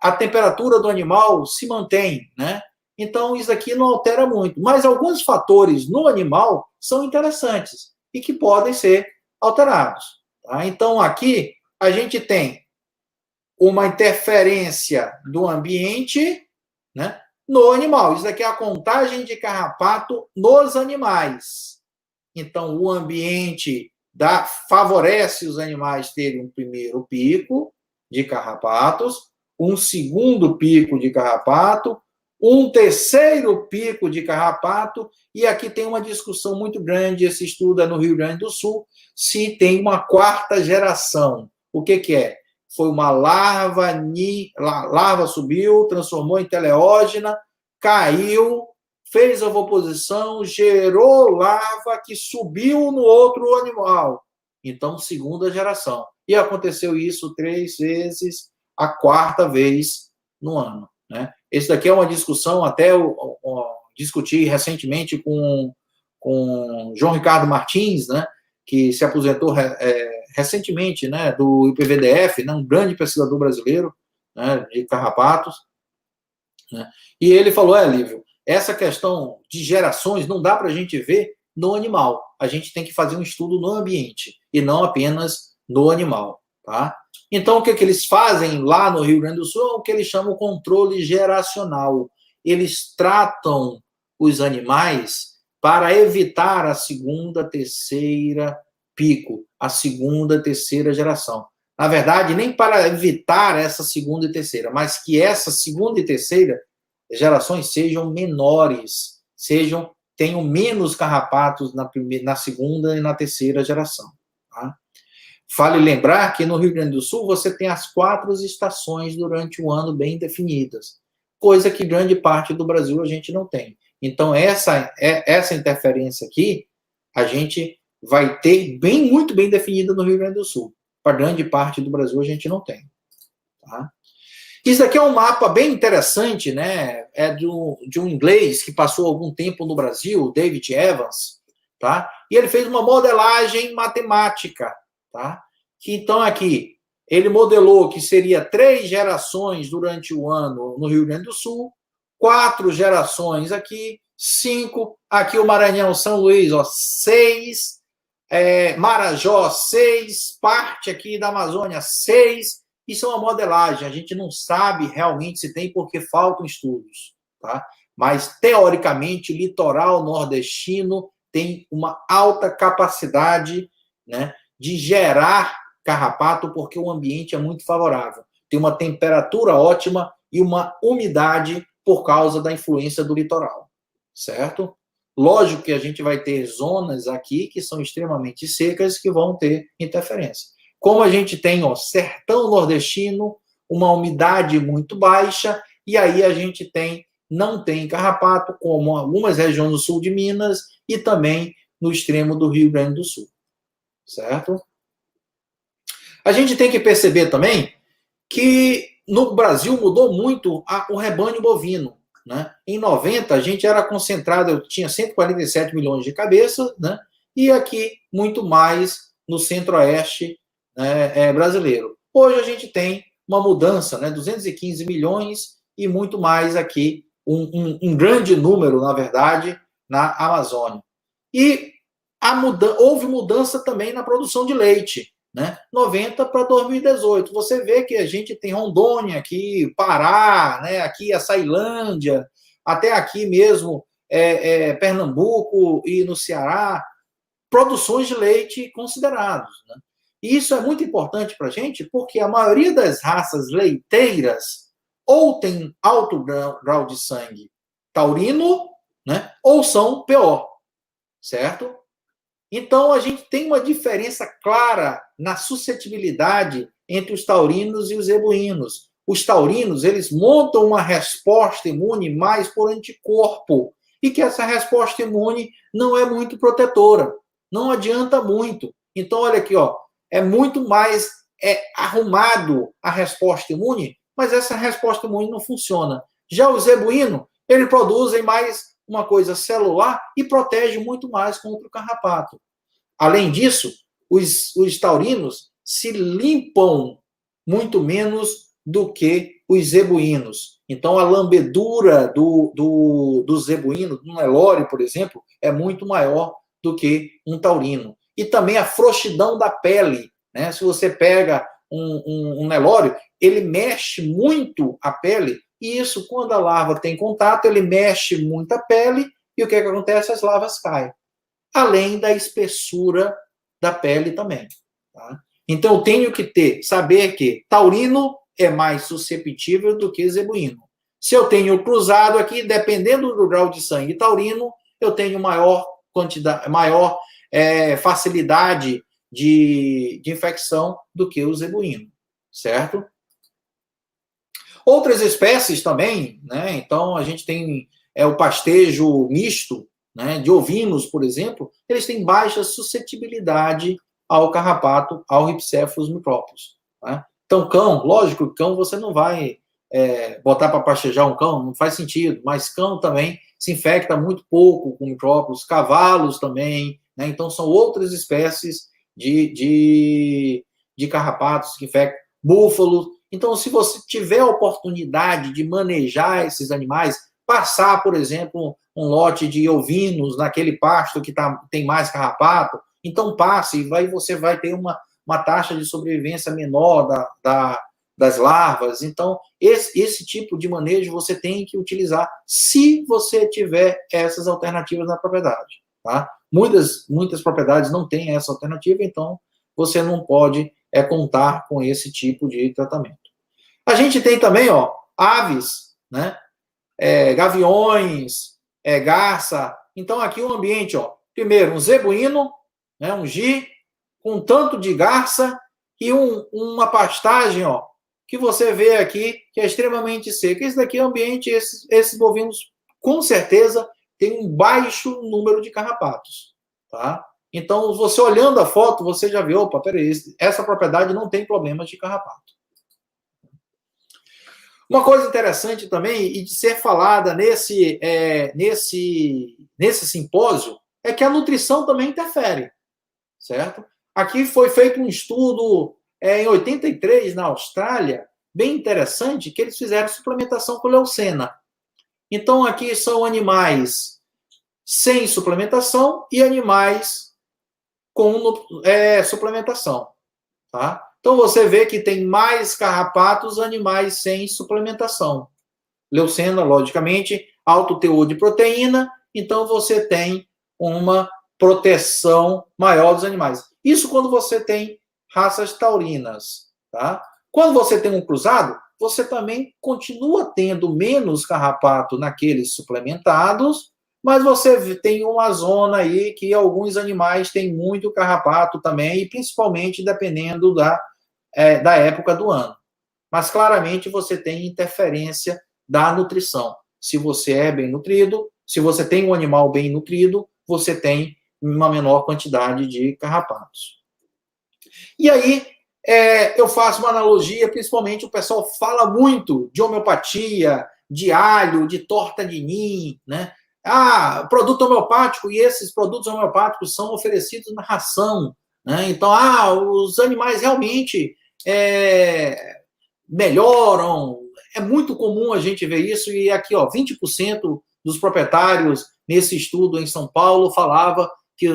a temperatura do animal se mantém, né? Então, isso aqui não altera muito. Mas alguns fatores no animal são interessantes e que podem ser alterados. Tá? Então, aqui, a gente tem uma interferência do ambiente, né, no animal. Isso aqui é a contagem de carrapato nos animais. Então, o ambiente favorece os animais terem um primeiro pico de carrapatos, um segundo pico de carrapato, um terceiro pico de carrapato, e aqui tem uma discussão muito grande, esse estudo é no Rio Grande do Sul, se tem uma quarta geração. O que é? Foi uma larva subiu, transformou em teleógena, caiu, fez ovoposição, gerou larva que subiu no outro animal. Então, segunda geração. E aconteceu isso 3 vezes, a quarta vez no ano, né? Esse daqui é uma discussão, até eu discuti recentemente com João Ricardo Martins, né, que se aposentou recentemente, né, do IPVDF, né, um grande pesquisador brasileiro, né, de carrapatos, né, e ele falou, Lívio, essa questão de gerações não dá para a gente ver no animal, a gente tem que fazer um estudo no ambiente, e não apenas no animal, tá? Então, o que eles fazem lá no Rio Grande do Sul é o que eles chamam de controle geracional. Eles tratam os animais para evitar a segunda, terceira pico, a segunda, terceira geração. na verdade, nem para evitar essa segunda e terceira, mas que essa segunda e terceira gerações sejam menores, tenham menos carrapatos na segunda e na terceira geração. Tá? Vale lembrar que no Rio Grande do Sul você tem as 4 estações durante o ano bem definidas, coisa que grande parte do Brasil a gente não tem. Então, essa interferência aqui, a gente vai ter muito bem definida no Rio Grande do Sul. Para grande parte do Brasil a gente não tem. Tá? Isso aqui é um mapa bem interessante, né? É de um inglês que passou algum tempo no Brasil, David Evans, tá? E ele fez uma modelagem matemática, tá? Que então aqui ele modelou que seria 3 gerações durante o ano no Rio Grande do Sul, 4 gerações aqui, 5 aqui o Maranhão, São Luís, ó, 6, Marajó, 6, parte aqui da Amazônia, 6. Isso é uma modelagem, a gente não sabe realmente se tem porque faltam estudos, tá? Mas, teoricamente, o litoral nordestino tem uma alta capacidade, né, de gerar carrapato porque o ambiente é muito favorável. Tem uma temperatura ótima e uma umidade por causa da influência do litoral, certo? Lógico que a gente vai ter zonas aqui que são extremamente secas que vão ter interferência. Como a gente tem, ó, sertão nordestino, uma umidade muito baixa, e aí a gente não tem carrapato, como algumas regiões do sul de Minas e também no extremo do Rio Grande do Sul. Certo? A gente tem que perceber também que no Brasil mudou muito o rebanho bovino. Né? Em 90, a gente era concentrado, eu tinha 147 milhões de cabeças, né? E aqui muito mais no centro-oeste brasileiro. Hoje a gente tem uma mudança, né, 215 milhões e muito mais aqui, um grande número, na verdade, na Amazônia. E houve mudança também na produção de leite, né, 90 para 2018. Você vê que a gente tem Rondônia aqui, Pará, né, aqui a Ceilândia, até aqui mesmo Pernambuco e no Ceará, produções de leite consideradas, né? E isso é muito importante para a gente, porque a maioria das raças leiteiras ou tem alto grau de sangue taurino, né, ou são PO, certo? Então, a gente tem uma diferença clara na suscetibilidade entre os taurinos e os zebuínos. Os taurinos, eles montam uma resposta imune mais por anticorpo, e que essa resposta imune não é muito protetora, não adianta muito. Então, olha aqui, ó, é muito mais arrumado a resposta imune, mas essa resposta imune não funciona. Já o zebuíno, ele produzem mais uma coisa celular e protege muito mais contra o carrapato. Além disso, os taurinos se limpam muito menos do que os zebuínos. Então, a lambedura do zebuíno, do Nelore, por exemplo, é muito maior do que um taurino. E também a frouxidão da pele, né? Se você pega um Nelore, ele mexe muito a pele, e isso, quando a larva tem contato, ele mexe muito a pele, e o que acontece? As larvas caem. Além da espessura da pele também. Tá? Então, eu tenho que saber que taurino é mais susceptível do que zebuíno. Se eu tenho cruzado aqui, dependendo do grau de sangue taurino, eu tenho maior facilidade de infecção do que o zebuíno, certo? Outras espécies também, né? Então, a gente tem o pastejo misto, né, de ovinos, por exemplo, eles têm baixa suscetibilidade ao carrapato, ao Rhipicephalus micrópolis. Né? Então, cão, lógico, cão você não vai botar para pastejar um cão, não faz sentido, mas cão também se infecta muito pouco com micrópolis, cavalos também, né? Então são outras espécies de carrapatos que infectam, búfalos. Então, se você tiver a oportunidade de manejar esses animais, passar, por exemplo, um lote de ovinos naquele pasto que tem mais carrapato, então passe, e você vai ter uma taxa de sobrevivência menor das larvas. Então, esse tipo de manejo você tem que utilizar se você tiver essas alternativas na propriedade. Tá? Muitas propriedades não têm essa alternativa, então você não pode é contar com esse tipo de tratamento. A gente tem também, ó, aves, né? Gaviões, garça. Então, aqui o ambiente, ó, primeiro, um zebuíno, né, um gi, com um tanto de garça e uma pastagem, ó, que você vê aqui, que é extremamente seca. Esse daqui é o ambiente, esses bovinos, com certeza, tem um baixo número de carrapatos, tá? Então, você olhando a foto, você já vê, opa, peraí, essa propriedade não tem problemas de carrapato. Uma coisa interessante também, e de ser falada nesse simpósio, é que a nutrição também interfere, certo? Aqui foi feito um estudo em 83, na Austrália, bem interessante, que eles fizeram suplementação com leucena. Então, aqui são animais sem suplementação e animais com suplementação, tá? Então, você vê que tem mais carrapatos animais sem suplementação. Leucena, logicamente, alto teor de proteína, então você tem uma proteção maior dos animais. Isso quando você tem raças taurinas, tá? Quando você tem um cruzado, você também continua tendo menos carrapato naqueles suplementados, mas você tem uma zona aí que alguns animais têm muito carrapato também, e principalmente dependendo da época do ano. Mas claramente você tem interferência da nutrição. Se você é bem nutrido, se você tem um animal bem nutrido, você tem uma menor quantidade de carrapatos. E aí, eu faço uma analogia, principalmente o pessoal fala muito de homeopatia, de alho, de torta de nim, né? Produto homeopático, e esses produtos homeopáticos são oferecidos na ração, né? Então, os animais realmente melhoram. É muito comum a gente ver isso, e aqui, ó, 20% dos proprietários nesse estudo em São Paulo falava que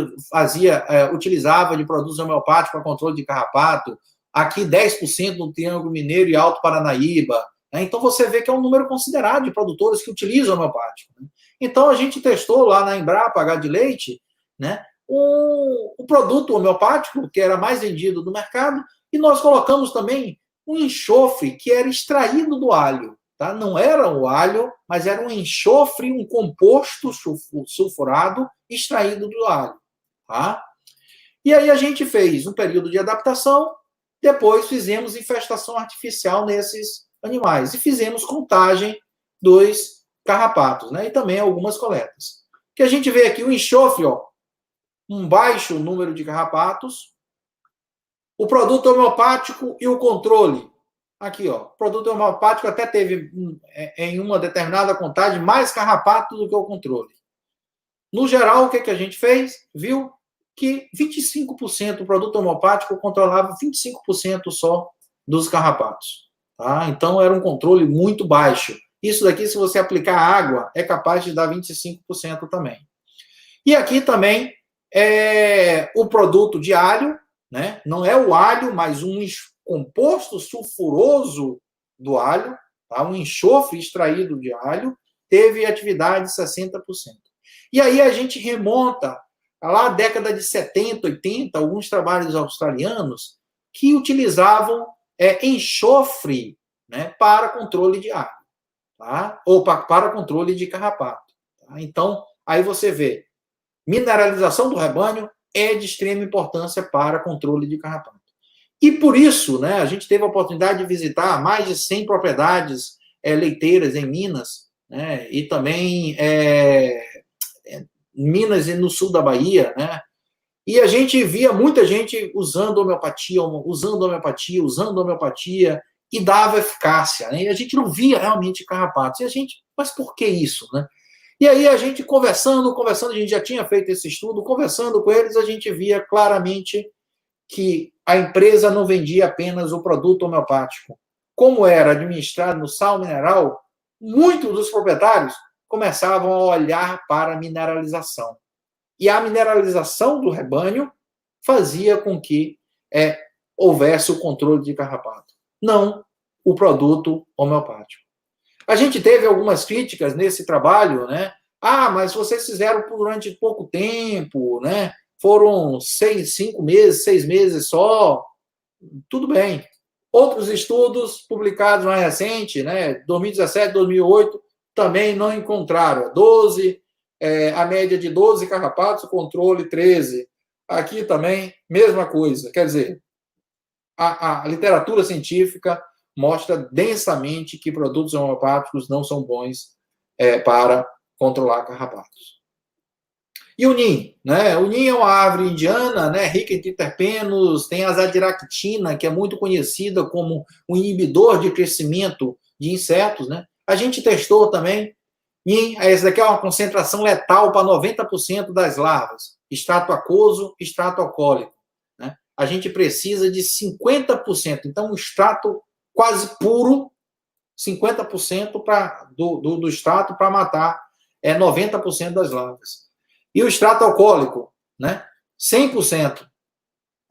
utilizava de produtos homeopáticos para controle de carrapato. Aqui, 10% no Triângulo Mineiro e Alto Paranaíba. Né? Então, você vê que é um número considerável de produtores que utilizam homeopático. Né? Então, a gente testou lá na Embrapa H de Leite, né, um produto homeopático que era mais vendido no mercado, e nós colocamos também um enxofre que era extraído do alho. Tá? Não era o alho, mas era um enxofre, um composto sulfurado extraído do alho. Tá? E aí a gente fez um período de adaptação, depois fizemos infestação artificial nesses animais e fizemos contagem dos carrapatos, né? E também algumas coletas. O que a gente vê aqui, o enxofre, ó, um baixo número de carrapatos, o produto homeopático e o controle. Aqui, ó, o produto homeopático até teve, em uma determinada contagem, mais carrapato do que o controle. No geral, o que a gente fez? Viu que 25% do produto homeopático controlava 25% só dos carrapatos. Tá? Então, era um controle muito baixo. Isso daqui, se você aplicar água, é capaz de dar 25% também. E aqui também o produto de alho, né? Não é o alho, mas um composto sulfuroso do alho, tá? Um enxofre extraído de alho, teve atividade de 60%. E aí a gente remonta lá à década de 70, 80, alguns trabalhos australianos que utilizavam enxofre, né, para controle de alho, tá? Ou para controle de carrapato. Tá? Então, aí você vê, mineralização do rebanho é de extrema importância para controle de carrapato. E por isso, né, a gente teve a oportunidade de visitar mais de 100 propriedades leiteiras em Minas, né, e também Minas e no sul da Bahia, né, e a gente via muita gente usando homeopatia, e dava eficácia, né, e a gente não via realmente carrapatos. E a gente, mas por que isso, né? E aí a gente conversando, a gente já tinha feito esse estudo, conversando com eles, a gente via claramente que a empresa não vendia apenas o produto homeopático. Como era administrado no sal mineral, muitos dos proprietários começavam a olhar para a mineralização. E a mineralização do rebanho fazia com que houvesse o controle de carrapato, não o produto homeopático. A gente teve algumas críticas nesse trabalho, né? Mas vocês fizeram durante pouco tempo, né? Foram 6 meses só. tudo bem. Outros estudos publicados mais recente, né, 2017, 2008, também não encontraram. 12, a média de 12 carrapatos, o controle 13. Aqui também, mesma coisa. Quer dizer, a literatura científica mostra densamente que produtos homeopáticos não são bons para controlar carrapatos. E o NIM, né? O NIM é uma árvore indiana, né, rica em triterpenos, tem a azadiractina, que é muito conhecida como um inibidor de crescimento de insetos, né? A gente testou também. NIM, essa daqui é uma concentração letal para 90% das larvas, extrato aquoso, extrato alcoólico, né? A gente precisa de 50%, então um extrato quase puro, 50% do extrato para matar 90% das larvas. E o extrato alcoólico, né? 100%.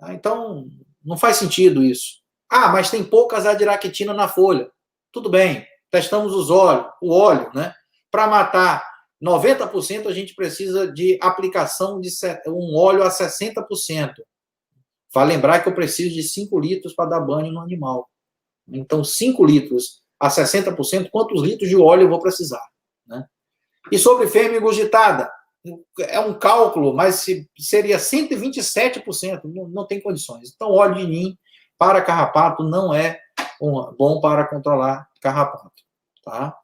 Então, não faz sentido isso. Ah, mas tem pouca azadiractina na folha. Tudo bem, testamos o óleo, né? Para matar 90%, a gente precisa de aplicação de um óleo a 60%. Vale lembrar que eu preciso de 5 litros para dar banho no animal. Então, 5 litros a 60%, quantos litros de óleo eu vou precisar? Né? E sobre fêmea engurgitada, é um cálculo, mas seria 127%, não tem condições. Então, óleo de NIM para carrapato não é bom para controlar carrapato. Tá?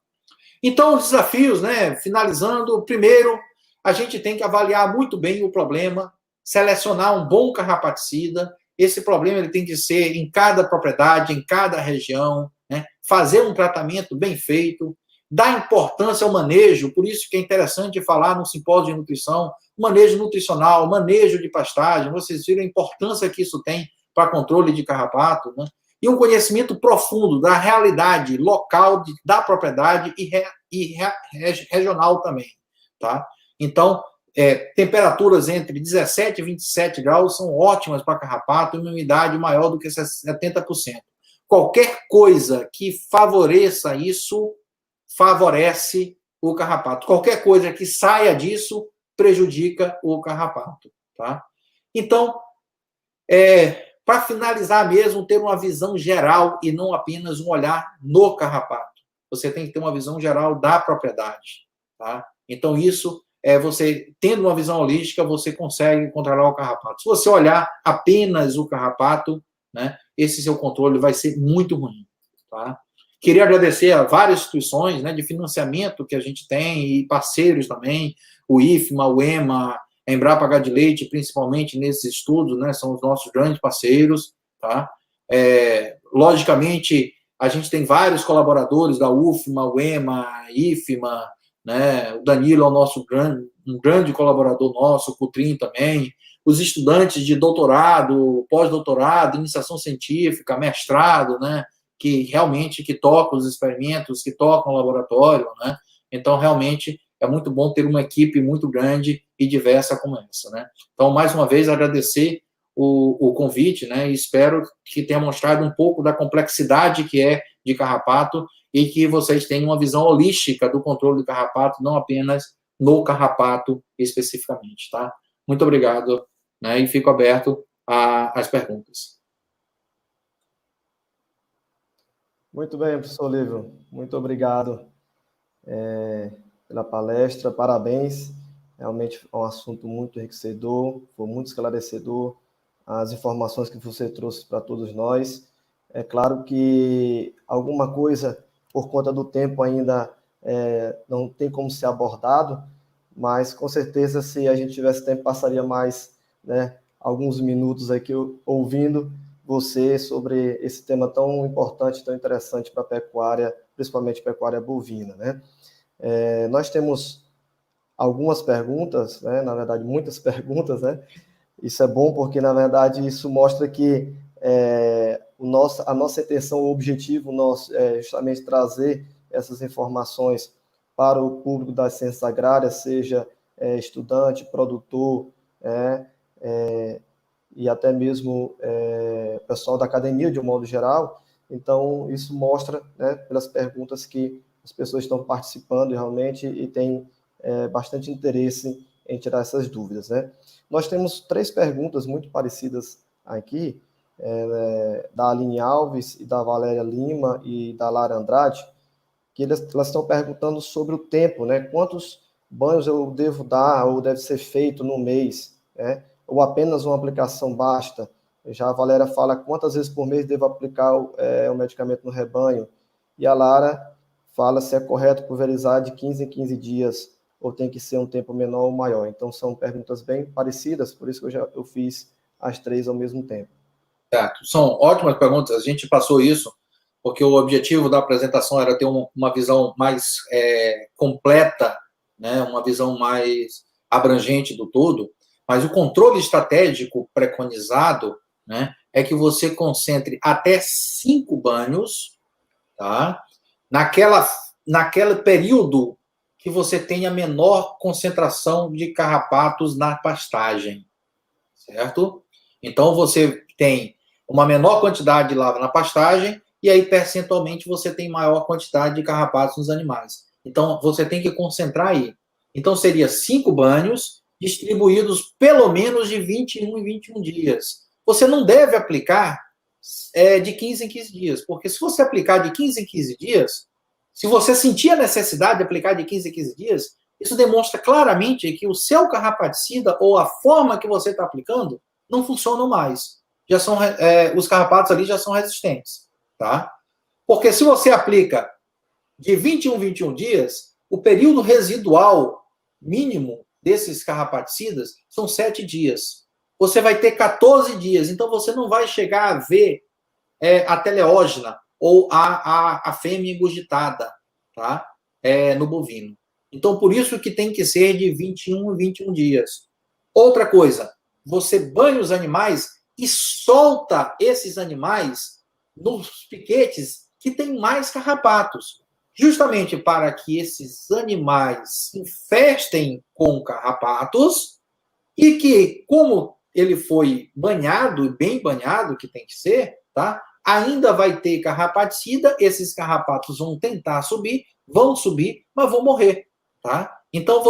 Então, os desafios, né? Finalizando, primeiro, a gente tem que avaliar muito bem o problema, selecionar um bom carrapaticida. Esse problema ele tem que ser em cada propriedade, em cada região, né? Fazer um tratamento bem feito, dar importância ao manejo, por isso que é interessante falar no simpósio de nutrição, manejo nutricional, manejo de pastagem, vocês viram a importância que isso tem para controle de carrapato, né? E um conhecimento profundo da realidade local da propriedade e regional também, tá? Então, temperaturas entre 17 e 27 graus são ótimas para carrapato e uma umidade maior do que 70%. Qualquer coisa que favoreça isso, favorece o carrapato. Qualquer coisa que saia disso, prejudica o carrapato, tá? Então, para finalizar mesmo, ter uma visão geral e não apenas um olhar no carrapato. Você tem que ter uma visão geral da propriedade, tá? Então, isso você, tendo uma visão holística, você consegue controlar o carrapato. Se você olhar apenas o carrapato, né, esse seu controle vai ser muito ruim, tá? Queria agradecer a várias instituições, né, de financiamento que a gente tem e parceiros também, o IFMA, o EMA, a Embrapa Gado de Leite, principalmente nesses estudos, né, são os nossos grandes parceiros, tá? Logicamente, a gente tem vários colaboradores da UFMA, o EMA, IFMA, né, o Danilo é um grande colaborador nosso, o Cutrim também, os estudantes de doutorado, pós-doutorado, iniciação científica, mestrado, né, que realmente tocam os experimentos, que tocam o laboratório, né? Então, realmente, é muito bom ter uma equipe muito grande e diversa como essa, né? Então, mais uma vez, agradecer o convite, né? E espero que tenha mostrado um pouco da complexidade que é de carrapato e que vocês tenham uma visão holística do controle do carrapato, não apenas no carrapato especificamente, tá? Muito obrigado, né? E fico aberto às perguntas. Muito bem, professor Lívio. Muito obrigado pela palestra. Parabéns. Realmente é um assunto muito enriquecedor, foi muito esclarecedor. As informações que você trouxe para todos nós. É claro que alguma coisa, por conta do tempo, ainda não tem como ser abordado, mas com certeza, se a gente tivesse tempo, passaria mais, né, alguns minutos aqui ouvindo você sobre esse tema tão importante, tão interessante para a pecuária, principalmente pecuária bovina, né? Nós temos algumas perguntas, né? Na verdade, muitas perguntas, né? Isso é bom porque, na verdade, isso mostra que a nossa intenção, o objetivo nosso é justamente trazer essas informações para o público das ciências agrárias, seja estudante, produtor, e até mesmo pessoal da academia, de um modo geral. Então, isso mostra, né, pelas perguntas que as pessoas estão participando realmente e têm bastante interesse em tirar essas dúvidas, né? Nós temos 3 perguntas muito parecidas aqui, da Aline Alves e da Valéria Lima e da Lara Andrade, que elas estão perguntando sobre o tempo, né? Quantos banhos eu devo dar ou deve ser feito no mês, né? Ou apenas uma aplicação basta? Já a Valéria fala quantas vezes por mês devo aplicar o medicamento no rebanho. E a Lara fala se é correto pulverizar de 15 em 15 dias ou tem que ser um tempo menor ou maior. Então, são perguntas bem parecidas, por isso que eu fiz as três ao mesmo tempo. Certo. São ótimas perguntas. A gente passou isso porque o objetivo da apresentação era ter uma visão mais completa, né? Uma visão mais abrangente do todo, mas o controle estratégico preconizado, né, é que você concentre até 5 banhos, tá? Naquele período que você tem a menor concentração de carrapatos na pastagem, certo? Então, você tem uma menor quantidade de larva na pastagem e aí, percentualmente, você tem maior quantidade de carrapatos nos animais. Então, você tem que concentrar aí. Então, seria 5 banhos distribuídos pelo menos de 21 em 21 dias. Você não deve aplicar de 15 em 15 dias, porque se você aplicar de 15 em 15 dias, se você sentir a necessidade de aplicar de 15 em 15 dias, isso demonstra claramente que o seu carrapaticida ou a forma que você está aplicando não funcionam mais. Já são, os carrapatos ali já são resistentes, tá? Porque se você aplica de 21 em 21 dias, o período residual mínimo desses carrapaticidas são 7 dias. Você vai ter 14 dias, então você não vai chegar a ver a teleógena ou a fêmea engurgitada, tá? No bovino. Então, por isso que tem que ser de 21 em 21 dias. Outra coisa, você banha os animais e solta esses animais nos piquetes que têm mais carrapatos, justamente para que esses animais se infestem com carrapatos e que, como ele foi banhado, bem banhado, que tem que ser, tá? Ainda vai ter carrapaticida, esses carrapatos vão tentar subir, vão subir, mas vão morrer, tá? Então,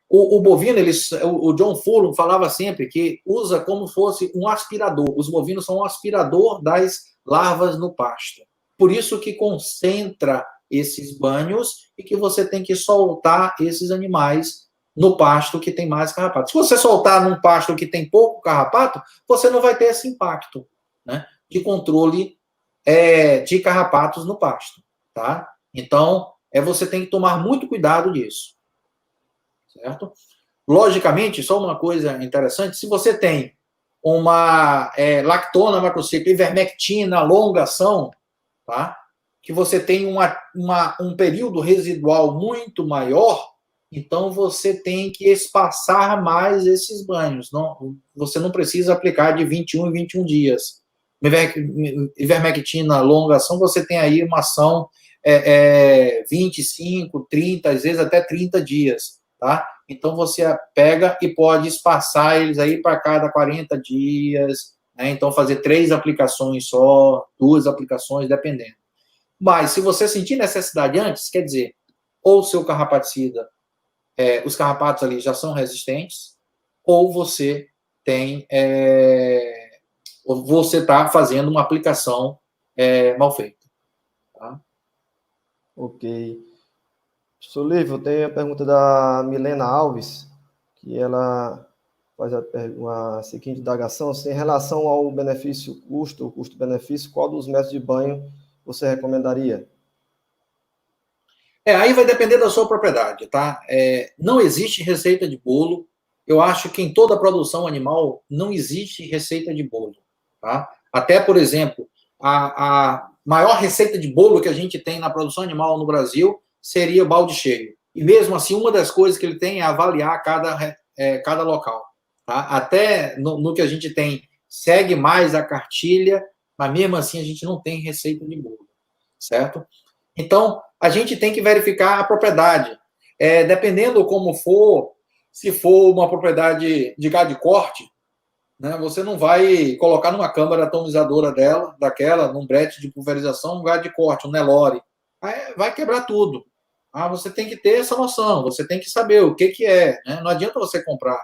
o bovino, o John Fulham falava sempre que usa como fosse um aspirador. Os bovinos são um aspirador das larvas no pasto. Por isso que concentra esses banhos e que você tem que soltar esses animais no pasto que tem mais carrapato. Se você soltar num pasto que tem pouco carrapato, você não vai ter esse impacto, né, de controle de carrapatos no pasto, tá? Então, você tem que tomar muito cuidado disso, certo? Logicamente, só uma coisa interessante, se você tem uma lactona macrociclo, ivermectina, longa ação, tá? Que você tem um período residual muito maior, então você tem que espaçar mais esses banhos. Você não precisa aplicar de 21 em 21 dias. Ivermectina, longa ação, você tem aí uma ação 25, 30, às vezes até 30 dias, tá? Então você pega e pode espaçar eles aí para cada 40 dias, né? Então fazer 3 aplicações só, 2 aplicações, dependendo. Mas se você sentir necessidade antes, quer dizer, ou o seu carrapaticida, os carrapatos ali já são resistentes, ou você tem, ou você está fazendo uma aplicação mal feita. Tá? Ok. Professor Lívio, tem a pergunta da Milena Alves, que ela faz a seguinte indagação, assim, em relação ao benefício-custo, custo-benefício, qual dos métodos de banho você recomendaria? Aí vai depender da sua propriedade, tá? Não existe receita de bolo. Eu acho que em toda a produção animal não existe receita de bolo, tá? Até, por exemplo, a maior receita de bolo que a gente tem na produção animal no Brasil seria o balde cheio. E mesmo assim, uma das coisas que ele tem é avaliar cada local, tá? Até no que a gente tem, segue mais a cartilha, mas mesmo assim a gente não tem receita de bolo, certo? Então, a gente tem que verificar a propriedade. Dependendo como for, se for uma propriedade de gado de corte, né, você não vai colocar numa câmara atomizadora daquela, num brete de pulverização, um gado de corte, um Nelore. Vai quebrar tudo. Você tem que ter essa noção, você tem que saber o que é. Né? Não adianta você comprar.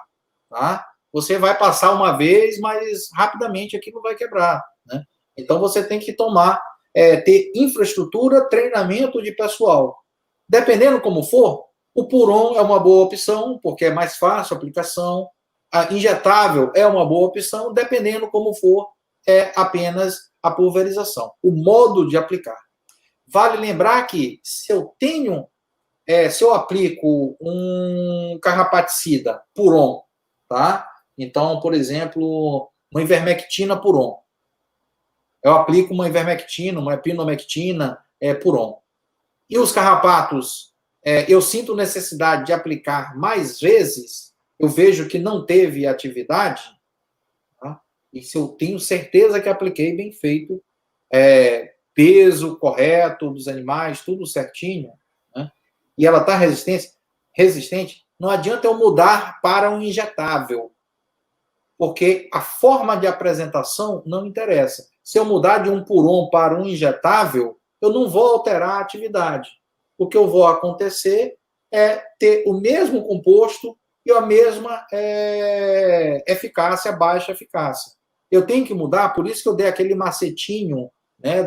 Tá? Você vai passar uma vez, mas rapidamente aquilo vai quebrar. né? Então, você tem que ter infraestrutura, treinamento de pessoal. Dependendo como for, o Puron é uma boa opção, porque é mais fácil a aplicação. A injetável é uma boa opção, dependendo como for, é apenas a pulverização. O modo de aplicar. Vale lembrar que se eu aplico um carrapaticida Puron, tá? Então, por exemplo, uma ivermectina Puron. Eu aplico uma ivermectina, uma epinomectina Puron. E os carrapatos, eu sinto necessidade de aplicar mais vezes, eu vejo que não teve atividade, tá? E se eu tenho certeza que apliquei bem feito, peso correto dos animais, tudo certinho, né? E ela está resistente, não adianta eu mudar para um injetável, porque a forma de apresentação não interessa. Se eu mudar de um Puron para um injetável, eu não vou alterar a atividade. O que eu vou acontecer é ter o mesmo composto e a mesma eficácia, baixa eficácia. Eu tenho que mudar, por isso que eu dei aquele macetinho, né,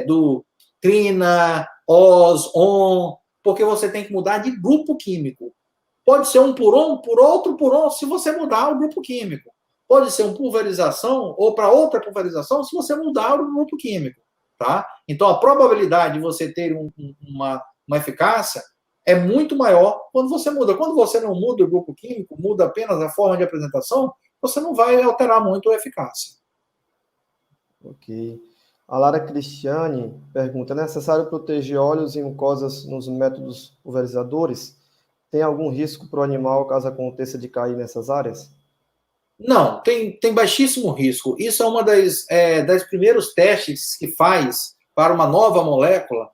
do trina, os, on, porque você tem que mudar de grupo químico. Pode ser um Puron por outro Puron, se você mudar o grupo químico. Pode ser uma pulverização ou para outra pulverização, se você mudar o grupo químico. Tá? Então, a probabilidade de você ter uma eficácia é muito maior quando você muda. Quando você não muda o grupo químico, muda apenas a forma de apresentação, você não vai alterar muito a eficácia. Ok. A Lara Cristiane pergunta, é necessário proteger olhos e mucosas nos métodos pulverizadores? Tem algum risco para o animal caso aconteça de cair nessas áreas? Não, tem baixíssimo risco. Isso é uma das primeiros testes que faz para uma nova molécula,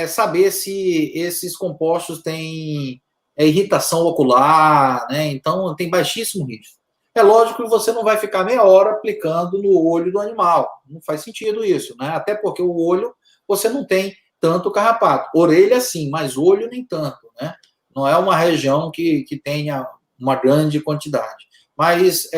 saber se esses compostos têm irritação ocular, né? Então, tem baixíssimo risco. É lógico que você não vai ficar meia hora aplicando no olho do animal. Não faz sentido isso, né? Até porque o olho, você não tem tanto carrapato. Orelha, sim, mas olho nem tanto, né? Não é uma região que tenha uma grande quantidade. Mas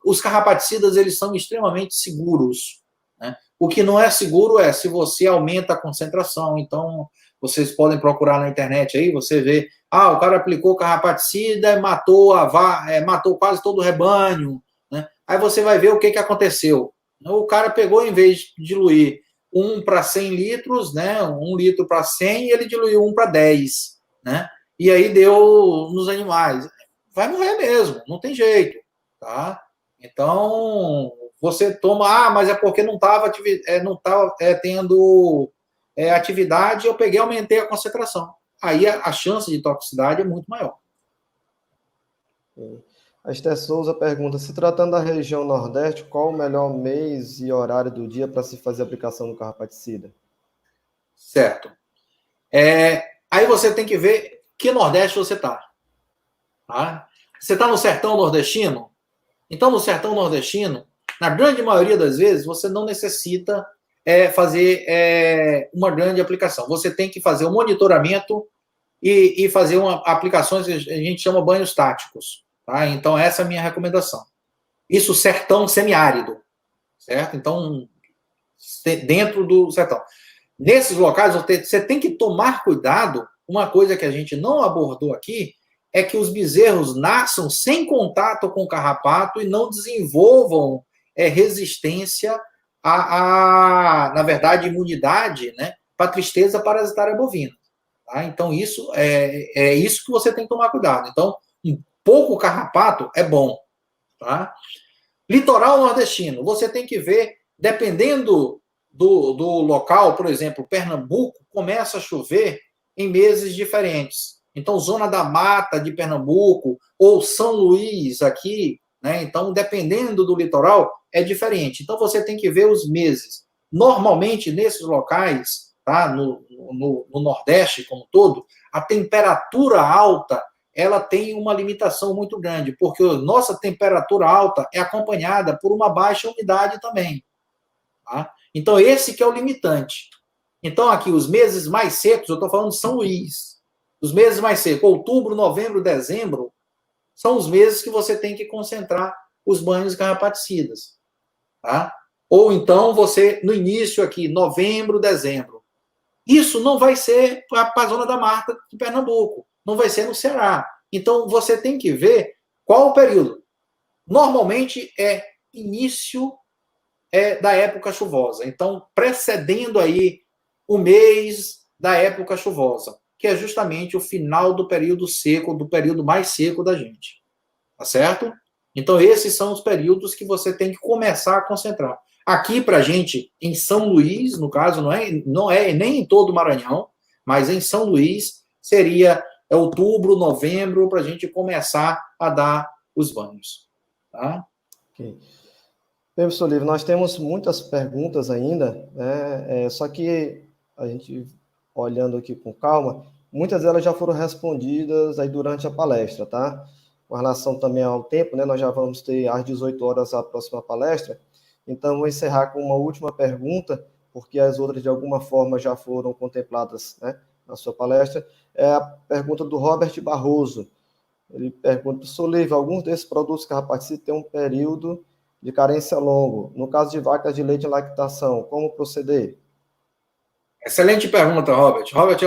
os carrapaticidas, eles são extremamente seguros, né? O que não é seguro é se você aumenta a concentração. Então, vocês podem procurar na internet aí, você vê, o cara aplicou carrapaticida e matou quase todo o rebanho, né? Aí você vai ver o que aconteceu. O cara pegou, em vez de diluir 1 para 100 litros, né, 1 litro para 100, ele diluiu 1 para 10, né? E aí deu nos animais. Vai morrer mesmo, não tem jeito, tá? Então, você toma, mas é porque não estava tendo atividade, eu peguei e aumentei a concentração. Aí a chance de toxicidade é muito maior. A Esther Souza pergunta, se tratando da região Nordeste, qual o melhor mês e horário do dia para se fazer a aplicação do carrapaticida? Certo. Aí você tem que ver que Nordeste você está. Tá? Você está no sertão nordestino? Então, no sertão nordestino, na grande maioria das vezes, você não necessita fazer uma grande aplicação. Você tem que fazer um monitoramento e fazer aplicações que a gente chama banhos táticos. Tá? Então, essa é a minha recomendação. Isso, sertão semiárido. Certo? Então, dentro do sertão. Nesses locais, você tem que tomar cuidado. Uma coisa que a gente não abordou aqui é que os bezerros nasçam sem contato com o carrapato e não desenvolvam resistência na verdade, imunidade, né, para a tristeza parasitária bovina. Tá? Então, isso é isso que você tem que tomar cuidado. Então, um pouco carrapato é bom. Tá? Litoral nordestino, você tem que ver, dependendo do local, por exemplo, Pernambuco, começa a chover em meses diferentes. Então, zona da mata de Pernambuco, ou São Luís aqui, né? Então, dependendo do litoral, é diferente. Então, você tem que ver os meses. Normalmente, nesses locais, tá? no Nordeste como um todo, a temperatura alta, ela tem uma limitação muito grande, porque a nossa temperatura alta é acompanhada por uma baixa umidade também. Tá? Então, esse que é o limitante. Então, aqui, os meses mais secos, eu estou falando de São Luís, os meses mais secos, outubro, novembro, dezembro, são os meses que você tem que concentrar os banhos carrapaticidas, tá? Ou então você, no início aqui, novembro, dezembro. Isso não vai ser para a Zona da Mata de Pernambuco, não vai ser no Ceará. Então, você tem que ver qual o período. Normalmente é início da época chuvosa. Então, precedendo aí o mês da época chuvosa, que é justamente o final do período seco, do período mais seco da gente. Tá certo? Então, esses são os períodos que você tem que começar a concentrar. Aqui, para a gente, em São Luís, no caso, não é nem em todo o Maranhão, mas em São Luís, seria outubro, novembro, para a gente começar a dar os banhos. Tá? Ok. Professor Livre, nós temos muitas perguntas ainda, né? Só que a gente, olhando aqui com calma, muitas delas já foram respondidas aí durante a palestra, tá? Com relação também ao tempo, né? Nós já vamos ter às 18 horas a próxima palestra, então vou encerrar com uma última pergunta, porque as outras de alguma forma já foram contempladas, né, na sua palestra. É a pergunta do Robert Barroso. Ele pergunta, professor Livre, alguns desses produtos carrapaticídeos têm um período de carência longo. No caso de vacas de leite em lactação, como proceder? Excelente pergunta, Robert. Robert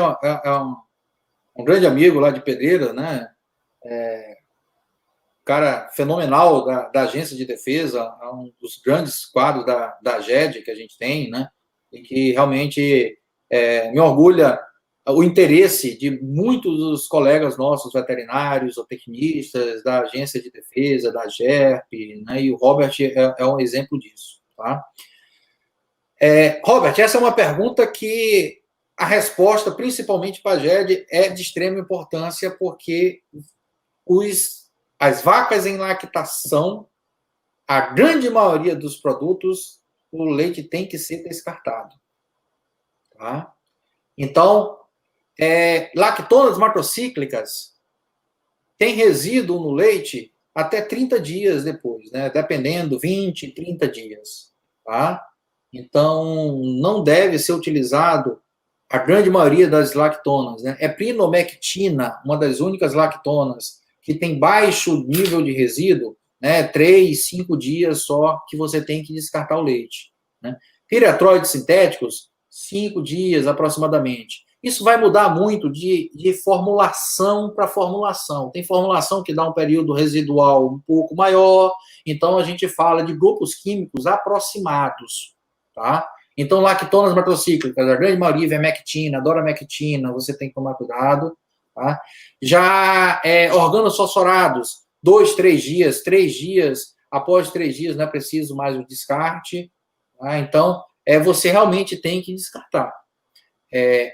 é um grande amigo lá de Pedreira, né? Cara fenomenal da Agência de Defesa, é um dos grandes quadros da GED que a gente tem, né? E que realmente me orgulha o interesse de muitos dos colegas nossos, veterinários, zootecnistas, da Agência de Defesa, da GERP, né? E o Robert é um exemplo disso, tá? Robert, essa é uma pergunta que a resposta, principalmente para a GED, é de extrema importância, porque as vacas em lactação, a grande maioria dos produtos, o leite tem que ser descartado. Tá? Então, lactonas macrocíclicas tem resíduo no leite até 30 dias depois, né? Dependendo, 20, 30 dias. Tá? Então, não deve ser utilizado a grande maioria das lactonas. Né? É prinomectina, uma das únicas lactonas que tem baixo nível de resíduo, né? 3, 5 dias só que você tem que descartar o leite. Né? Piretróides sintéticos, 5 dias aproximadamente. Isso vai mudar muito de formulação para formulação. Tem formulação que dá um período residual um pouco maior, então a gente fala de grupos químicos aproximados. Tá? Então, lactonas macrocíclicas, a grande maioria, ivermectina, doramectina, você tem que tomar cuidado. Tá? Já organosfosforados, 2, 3 dias, 3 dias, após 3 dias não é preciso mais o descarte. Tá? Então, você realmente tem que descartar.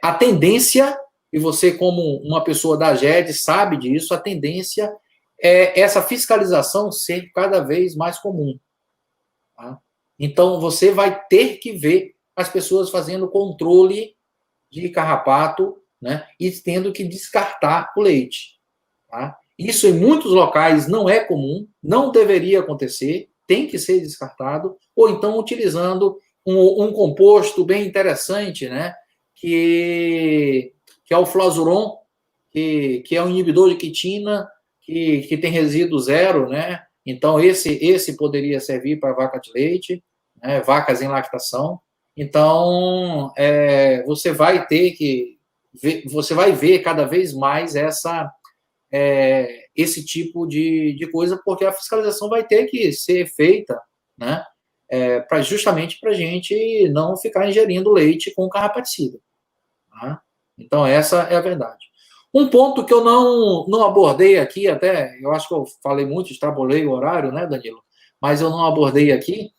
A tendência, e você como uma pessoa da GED sabe disso, a tendência é essa fiscalização ser cada vez mais comum. Tá? Então, você vai ter que ver as pessoas fazendo controle de carrapato, né, e tendo que descartar o leite. Tá? Isso em muitos locais não é comum, não deveria acontecer, tem que ser descartado, ou então utilizando um composto bem interessante, né, que é o flazuron, que é um inibidor de quitina, que tem resíduo zero, né? Então, esse poderia servir para vaca de leite, né? Vacas em lactação. Então, você vai ter que você vai ver cada vez mais esse tipo de coisa, porque a fiscalização vai ter que ser feita, né? Justamente para a gente não ficar ingerindo leite com carrapaticida. Tá? Então, essa é a verdade. Um ponto que eu não abordei aqui, até, eu acho que eu falei muito, extrapolei o horário, né, Danilo? Mas eu não abordei aqui,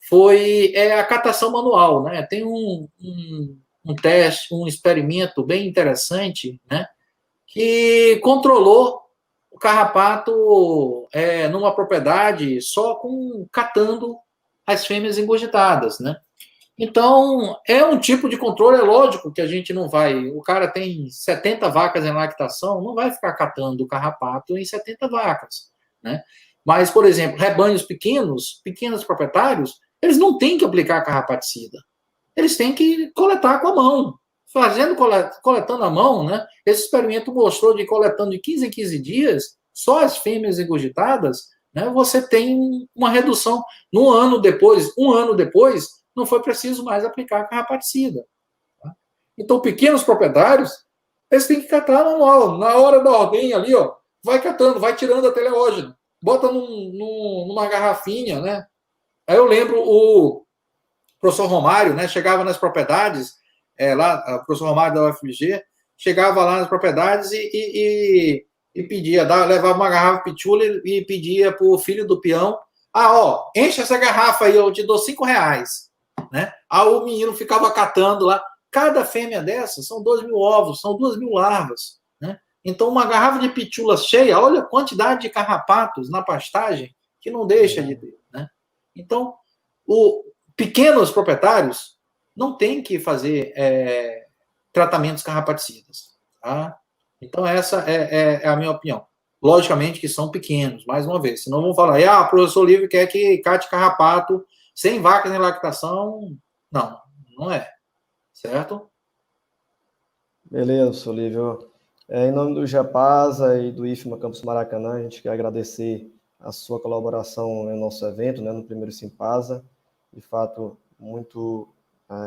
foi a catação manual, né? Tem um teste, um experimento bem interessante, né? Que controlou o carrapato numa propriedade só catando as fêmeas engurgitadas, né? Então, é um tipo de controle, é lógico que a gente não vai... O cara tem 70 vacas em lactação, não vai ficar catando o carrapato em 70 vacas, né? Mas, por exemplo, rebanhos pequenos proprietários, eles não têm que aplicar carrapaticida. Eles têm que coletar com a mão. Coletando a mão, né? Esse experimento mostrou de coletando de 15 em 15 dias, só as fêmeas engurgitadas, né, você tem uma redução. Um ano depois, não foi preciso mais aplicar carrapaticida. Tá? Então, pequenos proprietários, eles têm que catar manual. Na hora da ordem ali, ó, vai catando, vai tirando a teleógena, bota numa garrafinha, né? Aí eu lembro o professor Romário, né, chegava nas propriedades, lá, o professor Romário da UFMG, chegava lá nas propriedades e pedia, levava uma garrafa pitula e pedia para o filho do peão, enche essa garrafa aí, eu te dou R$5, né? Aí o menino ficava catando lá. Cada fêmea dessas são 2.000 ovos, são 2.000 larvas, né? Então, uma garrafa de pitula cheia, olha a quantidade de carrapatos na pastagem que não deixa de ter, né? Então, pequenos proprietários não têm que fazer tratamentos carrapaticidas, tá? Então, essa é a minha opinião. Logicamente que são pequenos, mais uma vez. Senão vão falar, o professor Lívio quer que cate carrapato sem vacas em lactação. Não, não é. Certo? Beleza, professor Lívio. Em nome do GEPASA e do IFMA Campus Maracanã, a gente quer agradecer a sua colaboração no nosso evento, né, no primeiro Simpasa. De fato,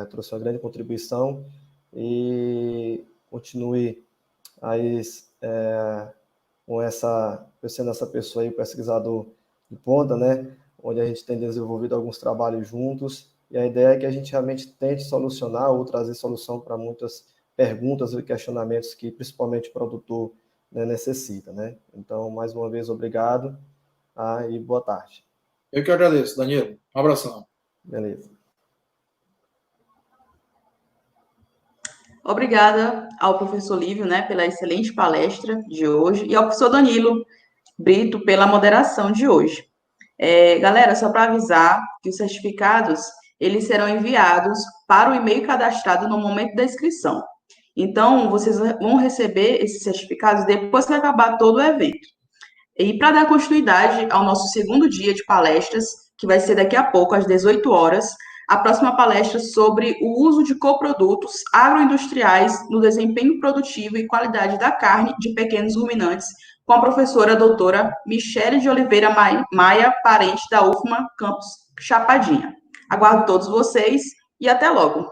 trouxe uma grande contribuição e continue aí sendo essa pessoa aí, pesquisador de ponta, né, onde a gente tem desenvolvido alguns trabalhos juntos, e a ideia é que a gente realmente tente solucionar ou trazer solução para muitas perguntas e questionamentos que principalmente o produtor, né, necessita, né. Então, mais uma vez, obrigado e boa tarde. Eu que agradeço, Danilo. Um abração. Beleza. Obrigada ao professor Lívio, né, pela excelente palestra de hoje, e ao professor Danilo Brito pela moderação de hoje. Galera, só para avisar que os certificados, eles serão enviados para o e-mail cadastrado no momento da inscrição. Então, vocês vão receber esses certificados depois que acabar todo o evento. E para dar continuidade ao nosso segundo dia de palestras, que vai ser daqui a pouco, às 18 horas, a próxima palestra sobre o uso de coprodutos agroindustriais no desempenho produtivo e qualidade da carne de pequenos ruminantes, com a professora doutora Michele de Oliveira Maia, parente da UFMA Campus Chapadinha. Aguardo todos vocês e até logo!